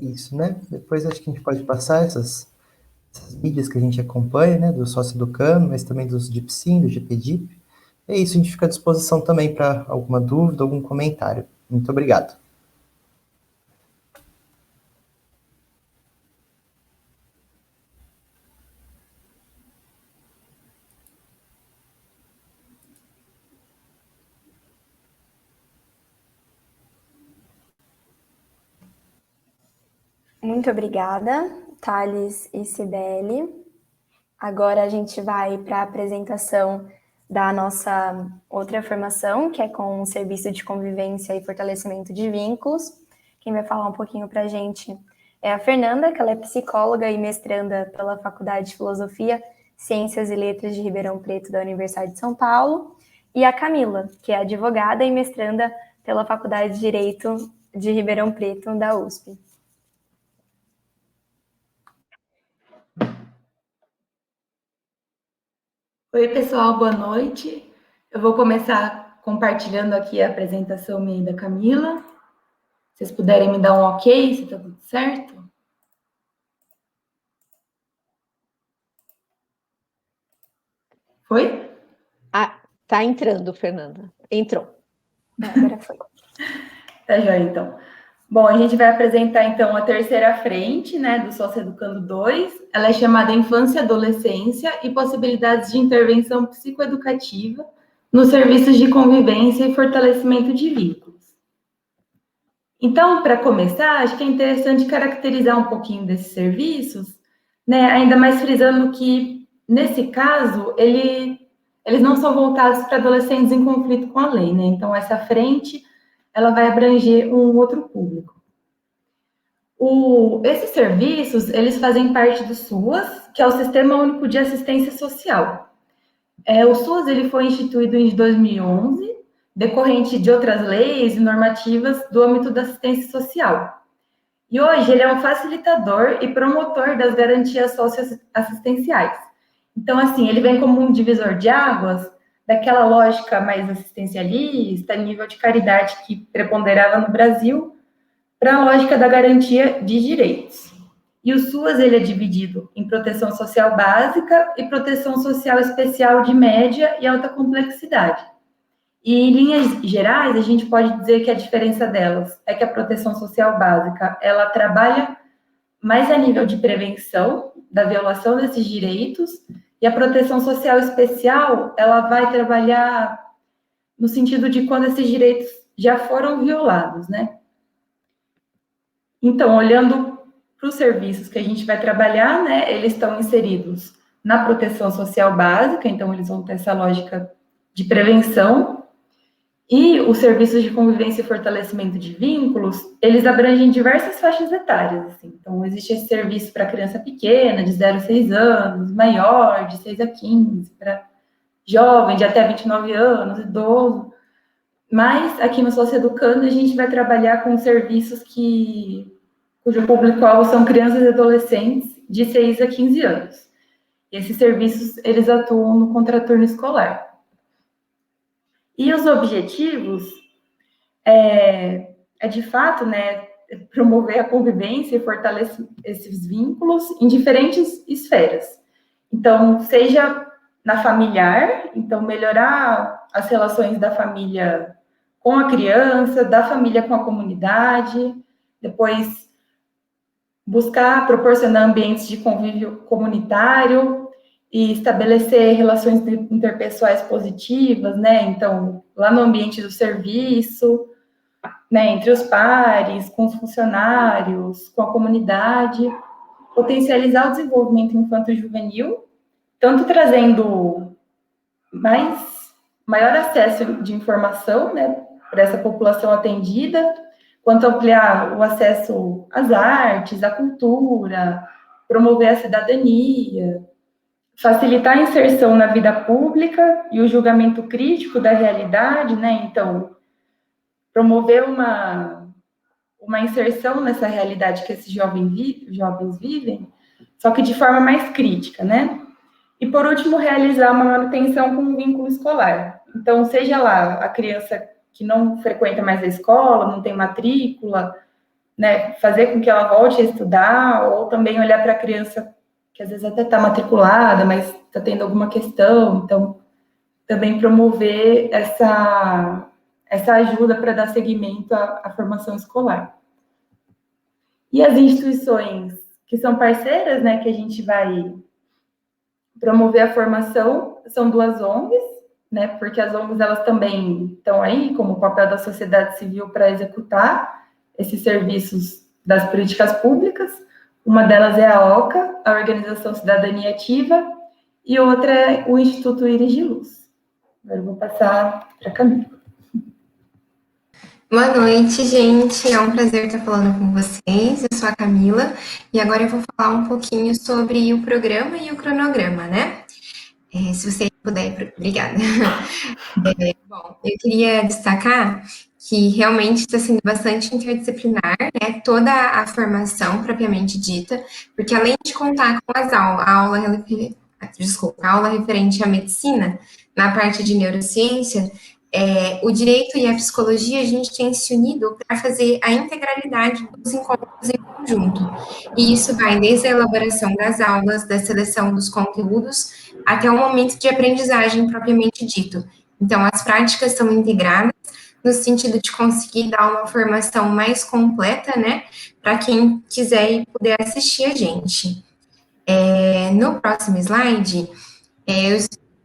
Isso, né? Depois acho que a gente pode passar essas mídias que a gente acompanha, né? Do Sócio Educando, mas também dos DIPSIM, do GPDIP. É isso, a gente fica à disposição também para alguma dúvida, algum comentário. Muito obrigado. Muito obrigada, Thales e Cibele. Agora a gente vai para a apresentação da nossa outra formação, que é com o Serviço de Convivência e Fortalecimento de Vínculos. Quem vai falar um pouquinho para a gente é a Fernanda, que ela é psicóloga e mestranda pela Faculdade de Filosofia, Ciências e Letras de Ribeirão Preto da Universidade de São Paulo, e a Camila, que é advogada e mestranda pela Faculdade de Direito de Ribeirão Preto da USP. Oi, pessoal, boa noite. Eu vou começar compartilhando aqui a apresentação minha e da Camila. Se vocês puderem me dar um ok, se tá tudo certo. Foi? Ah, tá entrando, Fernanda. Entrou. Agora foi. Tá joia, então. Bom, a gente vai apresentar, então, a terceira frente, né, do Sócio Educando 2. Ela é chamada Infância e Adolescência e Possibilidades de Intervenção Psicoeducativa nos serviços de convivência e fortalecimento de vínculos. Então, para começar, acho que é interessante caracterizar um pouquinho desses serviços, né, ainda mais frisando que, nesse caso, eles não são voltados para adolescentes em conflito com a lei, né? Então, essa frente, ela vai abranger um outro público. Esses serviços, eles fazem parte do SUAS, que é o Sistema Único de Assistência Social. O SUAS ele foi instituído em 2011, decorrente de outras leis e normativas do âmbito da assistência social. E hoje ele é um facilitador e promotor das garantias socioassistenciais. Então, assim, ele vem como um divisor de águas daquela lógica mais assistencialista, nível de caridade que preponderava no Brasil, para a lógica da garantia de direitos. E o SUAS ele é dividido em proteção social básica e proteção social especial de média e alta complexidade. E, em linhas gerais, a gente pode dizer que a diferença delas é que a proteção social básica, ela trabalha mais a nível de prevenção da violação desses direitos, e a proteção social especial, ela vai trabalhar no sentido de quando esses direitos já foram violados, né? Então, olhando para os serviços que a gente vai trabalhar, né, eles estão inseridos na proteção social básica, então eles vão ter essa lógica de prevenção, e os serviços de convivência e fortalecimento de vínculos, eles abrangem diversas faixas etárias, assim. Então, existe esse serviço para criança pequena, de 0 a 6 anos, maior, de 6 a 15, para jovem, de até 29 anos, idoso. Mas, aqui no Socioeducando, a gente vai trabalhar com serviços cujo público-alvo são crianças e adolescentes de 6 a 15 anos. E esses serviços, eles atuam no contraturno escolar. E os objetivos de fato, né, promover a convivência e fortalecer esses vínculos em diferentes esferas. Então, seja na familiar, então melhorar as relações da família com a criança, da família com a comunidade, depois buscar proporcionar ambientes de convívio comunitário e estabelecer relações interpessoais positivas, né? Então, lá no ambiente do serviço, né, entre os pares, com os funcionários, com a comunidade, potencializar o desenvolvimento infanto-juvenil, tanto trazendo maior acesso de informação, né, para essa população atendida, quanto ampliar o acesso às artes, à cultura, promover a cidadania, facilitar a inserção na vida pública e o julgamento crítico da realidade, né? Então, promover uma inserção nessa realidade que esses jovens vivem, só que de forma mais crítica, né? E, por último, realizar uma manutenção com um vínculo escolar. Então, seja lá a criança que não frequenta mais a escola, não tem matrícula, né, fazer com que ela volte a estudar, ou também olhar para a criança que às vezes até está matriculada, mas está tendo alguma questão, então também promover essa ajuda para dar seguimento à formação escolar. E as instituições que são parceiras, né, que a gente vai promover a formação, são 2 ONGs, né, porque as ONGs, elas também estão aí como papel da sociedade civil para executar esses serviços das políticas públicas. Uma delas é a OCA, a Organização Cidadania Ativa, e outra é o Instituto Íris de Luz. Agora eu vou passar para a Camila. Boa noite, gente. É um prazer estar falando com vocês. Eu sou a Camila e agora eu vou falar um pouquinho sobre o programa e o cronograma, né? Se você puder, obrigada. Bom, eu queria destacar que realmente está sendo bastante interdisciplinar, né? Toda a formação propriamente dita, porque além de contar com as aulas, a aula referente à medicina, na parte de neurociência, o direito e a psicologia, a gente tem se unido para fazer a integralidade dos encontros em conjunto. E isso vai desde a elaboração das aulas, da seleção dos conteúdos, até o momento de aprendizagem propriamente dito. Então, as práticas são integradas no sentido de conseguir dar uma formação mais completa, né, para quem quiser e puder assistir a gente. No próximo slide,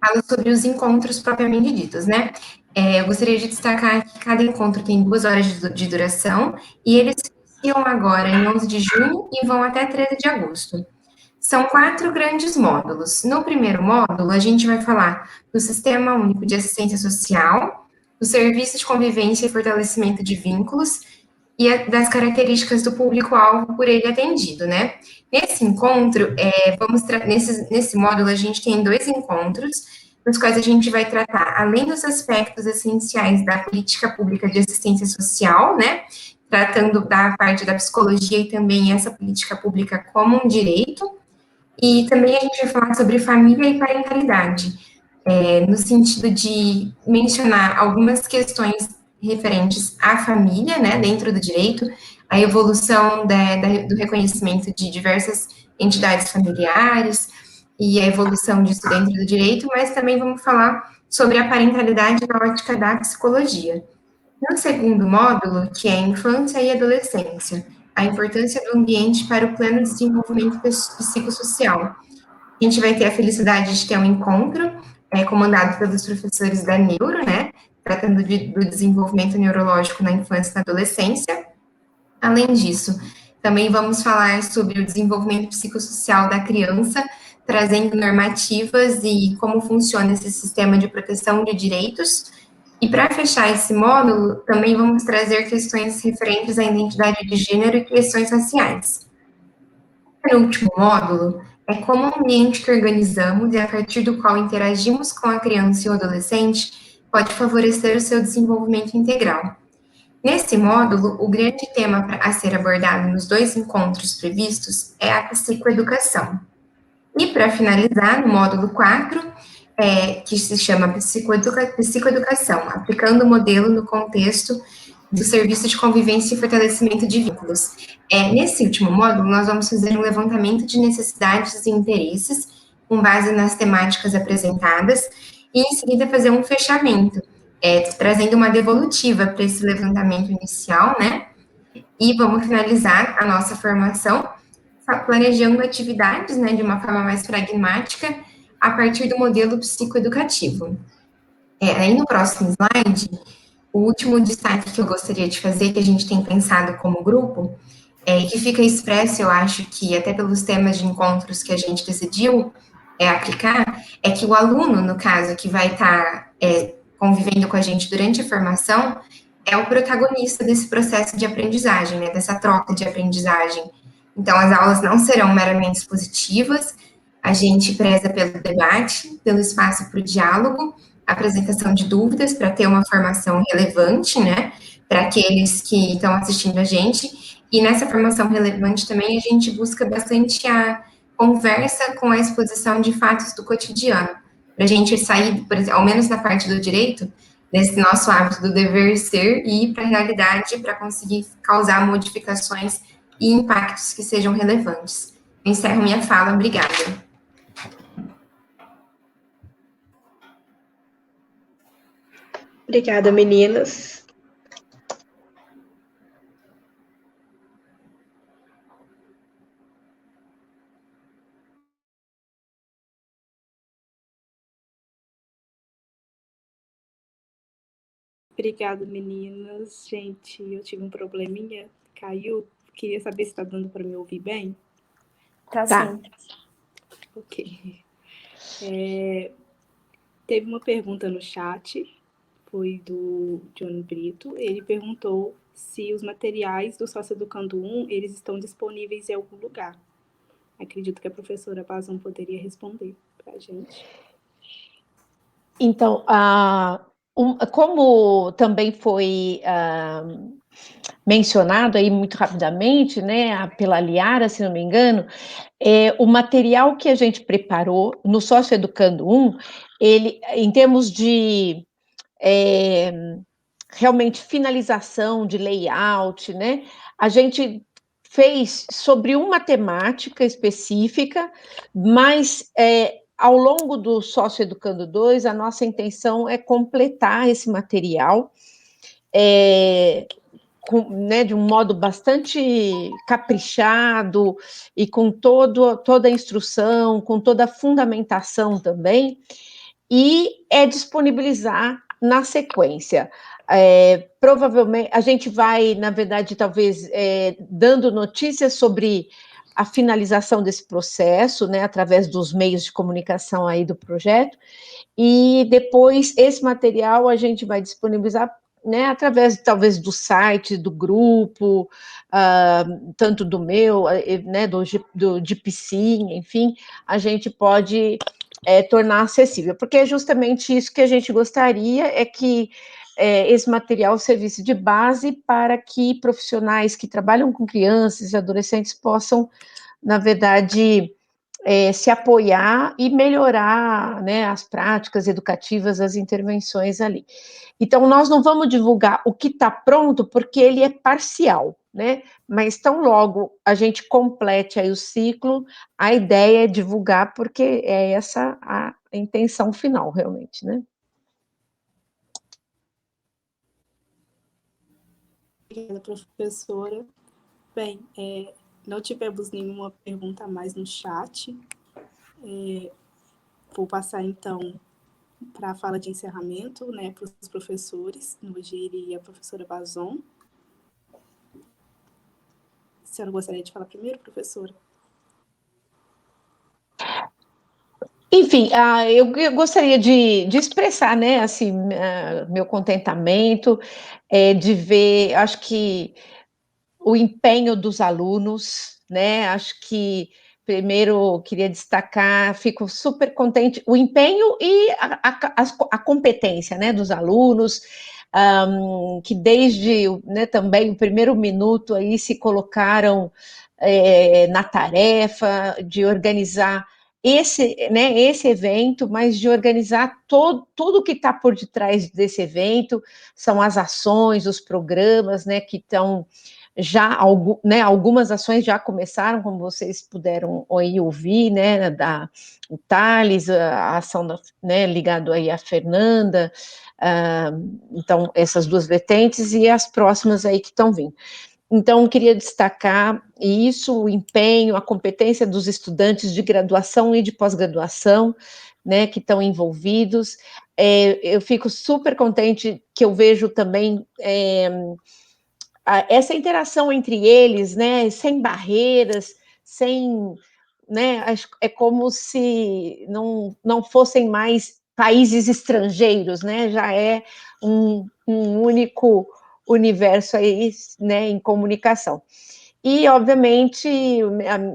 fala sobre os encontros propriamente ditos, né? Eu gostaria de destacar que cada encontro tem 2 horas de duração, e eles se iniciam agora em 11 de junho e vão até 13 de agosto. São 4 grandes módulos. No primeiro módulo, a gente vai falar do Sistema Único de Assistência Social, do Serviço de Convivência e Fortalecimento de Vínculos, e das características do público-alvo por ele atendido, né? Nesse encontro, nesse módulo, a gente tem 2 encontros, nos quais a gente vai tratar, além dos aspectos essenciais da política pública de assistência social, né? Tratando da parte da psicologia e também essa política pública como um direito. E também a gente vai falar sobre família e parentalidade, no sentido de mencionar algumas questões referentes à família, né, dentro do direito, a evolução do reconhecimento de diversas entidades familiares e a evolução disso dentro do direito, mas também vamos falar sobre a parentalidade na ótica da psicologia. No segundo módulo, que é a infância e adolescência, a importância do ambiente para o pleno desenvolvimento psicossocial. A gente vai ter a felicidade de ter um encontro comandado pelos professores da Neuro, né, tratando do desenvolvimento neurológico na infância e na adolescência. Além disso, também vamos falar sobre o desenvolvimento psicossocial da criança, trazendo normativas e como funciona esse sistema de proteção de direitos. E para fechar esse módulo, também vamos trazer questões referentes à identidade de gênero e questões raciais. No último módulo, é como o ambiente que organizamos e a partir do qual interagimos com a criança e o adolescente pode favorecer o seu desenvolvimento integral. Nesse módulo, o grande tema a ser abordado nos 2 encontros previstos é a psicoeducação. E para finalizar, no módulo 4, que se chama psicoeducação, aplicando o modelo no contexto do Serviço de Convivência e Fortalecimento de Vínculos. Nesse último módulo, nós vamos fazer um levantamento de necessidades e interesses, com base nas temáticas apresentadas, e em seguida fazer um fechamento, trazendo uma devolutiva para esse levantamento inicial, né? E vamos finalizar a nossa formação planejando atividades, né, de uma forma mais pragmática, a partir do modelo psicoeducativo. Aí no próximo slide, o último destaque que eu gostaria de fazer, que a gente tem pensado como grupo, que fica expresso, eu acho que até pelos temas de encontros que a gente decidiu aplicar, é que o aluno, no caso, que vai estar convivendo com a gente durante a formação, é o protagonista desse processo de aprendizagem, né, dessa troca de aprendizagem. Então, as aulas não serão meramente expositivas, a gente preza pelo debate, pelo espaço para o diálogo, apresentação de dúvidas para ter uma formação relevante, né, para aqueles que estão assistindo a gente, e nessa formação relevante também a gente busca bastante a conversa com a exposição de fatos do cotidiano, para a gente sair, ao menos na parte do direito, desse nosso hábito do dever ser e ir para a realidade para conseguir causar modificações e impactos que sejam relevantes. Eu encerro minha fala, obrigada. Obrigada, meninas. Obrigada, meninas. Gente, eu tive um probleminha, caiu. Queria saber se está dando para me ouvir bem. Tá sim. Ok. Teve uma pergunta no chat, foi do Johnny Brito. Ele perguntou se os materiais do Sócio Educando 1, eles estão disponíveis em algum lugar. Acredito que a professora Bazan poderia responder para a gente. Então, como também foi mencionado aí muito rapidamente, né, pela Liara, se não me engano, o material que a gente preparou no Sócio Educando 1, ele, em termos de realmente finalização de layout, né, a gente fez sobre uma temática específica, mas ao longo do Sócio Educando 2, a nossa intenção é completar esse material né, de um modo bastante caprichado e com toda a instrução, com toda a fundamentação também, e disponibilizar na sequência. Provavelmente, a gente vai, na verdade, talvez, dando notícias sobre a finalização desse processo, né, através dos meios de comunicação aí do projeto, e depois esse material a gente vai disponibilizar, né, através, talvez, do site, do grupo, tanto do meu, né, do DPSIM, enfim, a gente pode tornar acessível, porque é justamente isso que a gente gostaria, é que esse material servisse de base para que profissionais que trabalham com crianças e adolescentes possam, na verdade, se apoiar e melhorar, né, as práticas educativas, as intervenções ali. Então, nós não vamos divulgar o que está pronto, porque ele é parcial, né? Mas tão logo a gente complete aí o ciclo, a ideia é divulgar, porque é essa a intenção final, realmente, né? Obrigada, professora. Bem, não tivemos nenhuma pergunta a mais no chat. Vou passar, então, para a fala de encerramento, né, para os professores, Nogiri e a professora Bazon. A senhora gostaria de falar primeiro, professora? Enfim, eu gostaria de expressar, né, assim, meu contentamento, de ver, acho que o empenho dos alunos, né, acho que, primeiro, queria destacar, fico super contente, o empenho e a competência, né, dos alunos, que desde, né, também o primeiro minuto aí se colocaram na tarefa de organizar esse evento, mas de organizar tudo que está por detrás desse evento, são as ações, os programas, né, que estão já, né, algumas ações já começaram, como vocês puderam aí ouvir, né, o Thales, a ação né, ligado aí à Fernanda, então essas duas vertentes e as próximas aí que estão vindo. Então, queria destacar isso, o empenho, a competência dos estudantes de graduação e de pós-graduação, né, que estão envolvidos. Eu fico super contente que eu vejo também essa interação entre eles, né, sem barreiras, sem, né, é como se não fossem mais países estrangeiros, né, já é um único universo aí, né, em comunicação. E, obviamente,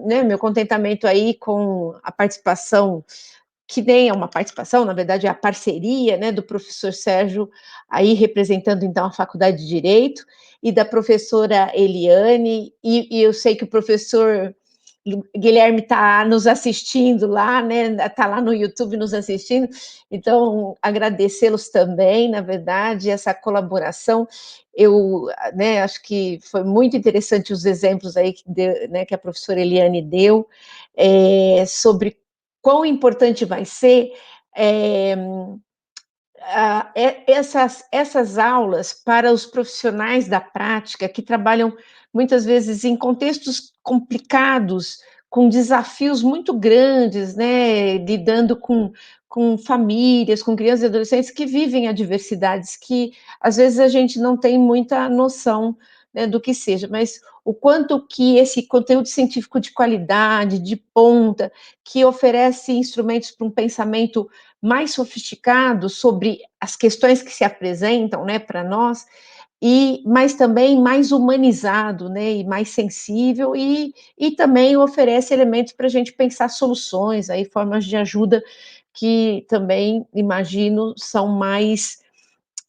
né, meu contentamento aí com a participação, que nem é uma participação, na verdade é a parceria, né, do professor Sérgio, aí representando então a Faculdade de Direito, e da professora Eliane, e eu sei que o professor Guilherme está nos assistindo lá, né, está lá no YouTube nos assistindo, então agradecê-los também, na verdade, essa colaboração. Eu, né, acho que foi muito interessante os exemplos aí né, que a professora Eliane deu, sobre quão importante vai ser essas aulas para os profissionais da prática que trabalham muitas vezes em contextos complicados, com desafios muito grandes, né, lidando com famílias, com crianças e adolescentes que vivem adversidades que às vezes a gente não tem muita noção, né, do que seja, mas o quanto que esse conteúdo científico de qualidade, de ponta, que oferece instrumentos para um pensamento mais sofisticado sobre as questões que se apresentam, né, para nós, mas também mais humanizado, né, e mais sensível, e também oferece elementos para a gente pensar soluções, aí, formas de ajuda que também, imagino, são mais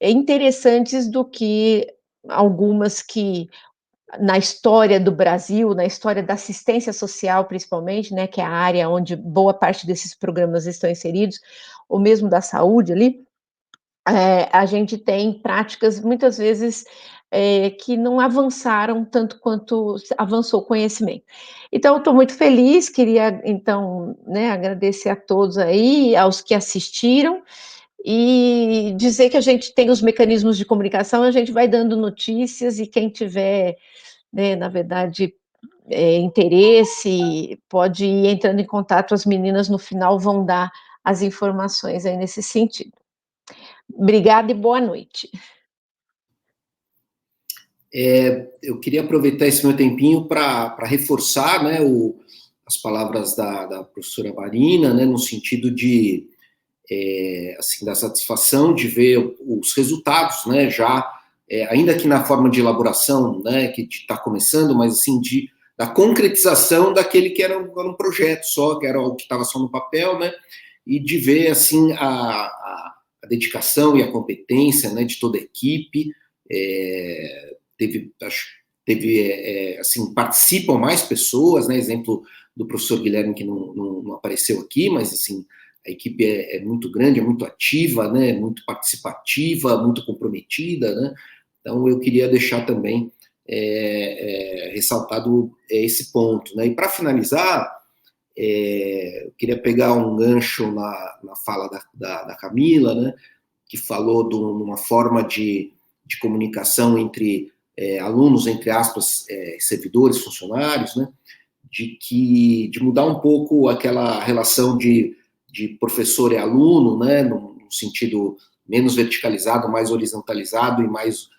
interessantes do que algumas que na história do Brasil, na história da assistência social, principalmente, né, que é a área onde boa parte desses programas estão inseridos, ou mesmo da saúde ali, a gente tem práticas, muitas vezes, que não avançaram tanto quanto avançou o conhecimento. Então, estou muito feliz, queria, então, né, agradecer a todos aí, aos que assistiram, e dizer que a gente tem os mecanismos de comunicação, a gente vai dando notícias, e quem tiver, né, na verdade, interesse, pode ir entrando em contato, as meninas no final vão dar as informações aí nesse sentido. Obrigada e boa noite. Eu queria aproveitar esse meu tempinho para reforçar, né, as palavras da professora Marina, né, no sentido de, assim, da satisfação de ver os resultados, né, já, ainda que na forma de elaboração, né, que está começando, mas assim, da concretização daquele que era um projeto só, que era o que estava só no papel, né, e de ver, assim, a dedicação e a competência, né, de toda a equipe. Assim, participam mais pessoas, né, exemplo do professor Guilherme, que não apareceu aqui, mas, assim, a equipe é muito grande, é muito ativa, né, muito participativa, muito comprometida, né, então eu queria deixar também ressaltado esse ponto, né, e para finalizar, eu queria pegar um gancho na fala da Camila, né, que falou de uma forma de comunicação entre alunos, entre aspas, servidores, funcionários, né, de mudar um pouco aquela relação de professor e aluno, né, num sentido menos verticalizado, mais horizontalizado e mais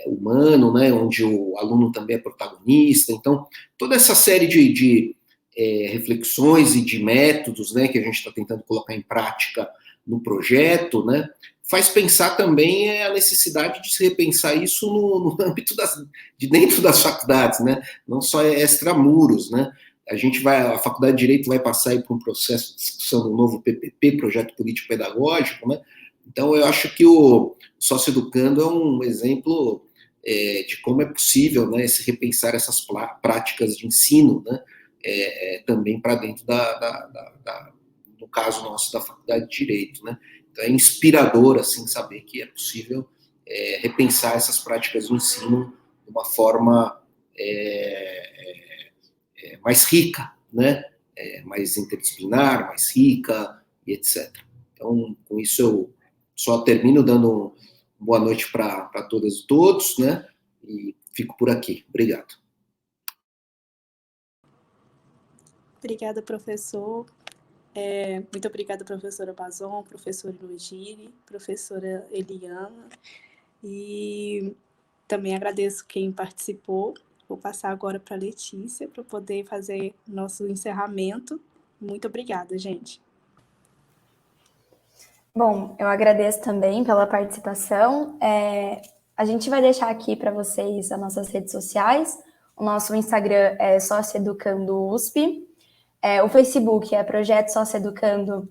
humano, né, onde o aluno também é protagonista. Então, toda essa série de reflexões e de métodos, né, que a gente está tentando colocar em prática no projeto, né, faz pensar também a necessidade de se repensar isso no âmbito de dentro das faculdades, né? Não só extramuros, né? A Faculdade de Direito vai passar aí por um processo de discussão do novo PPP, Projeto Político Pedagógico, né? Então, eu acho que o Socioeducando é um exemplo de como é possível, né, se repensar essas práticas de ensino, né? Também para dentro no caso nosso, da Faculdade de Direito, né? É inspirador, assim, saber que é possível repensar essas práticas de ensino de uma forma mais rica, né? Mais interdisciplinar, mais rica, e etc. Então, com isso, eu só termino dando boa noite para todas e todos, né? E fico por aqui. Obrigado. Obrigada, professor. Muito obrigada, professora Bazon, professora Lugiri, professora Eliana, e também agradeço quem participou. Vou passar agora para a Letícia, para poder fazer nosso encerramento. Muito obrigada, gente. Bom, eu agradeço também pela participação. A gente vai deixar aqui para vocês as nossas redes sociais. O nosso Instagram é Socioeducando USP. O Facebook é Projeto Socioeducando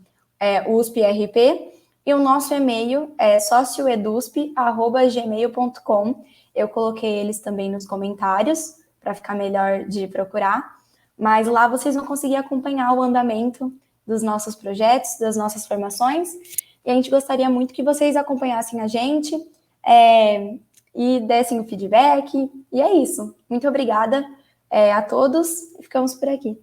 USP-RP, e o nosso e-mail é socioedusp@gmail.com. Eu coloquei eles também nos comentários, para ficar melhor de procurar, mas lá vocês vão conseguir acompanhar o andamento dos nossos projetos, das nossas formações, e a gente gostaria muito que vocês acompanhassem a gente e dessem o feedback, e é isso. Muito obrigada a todos, e ficamos por aqui.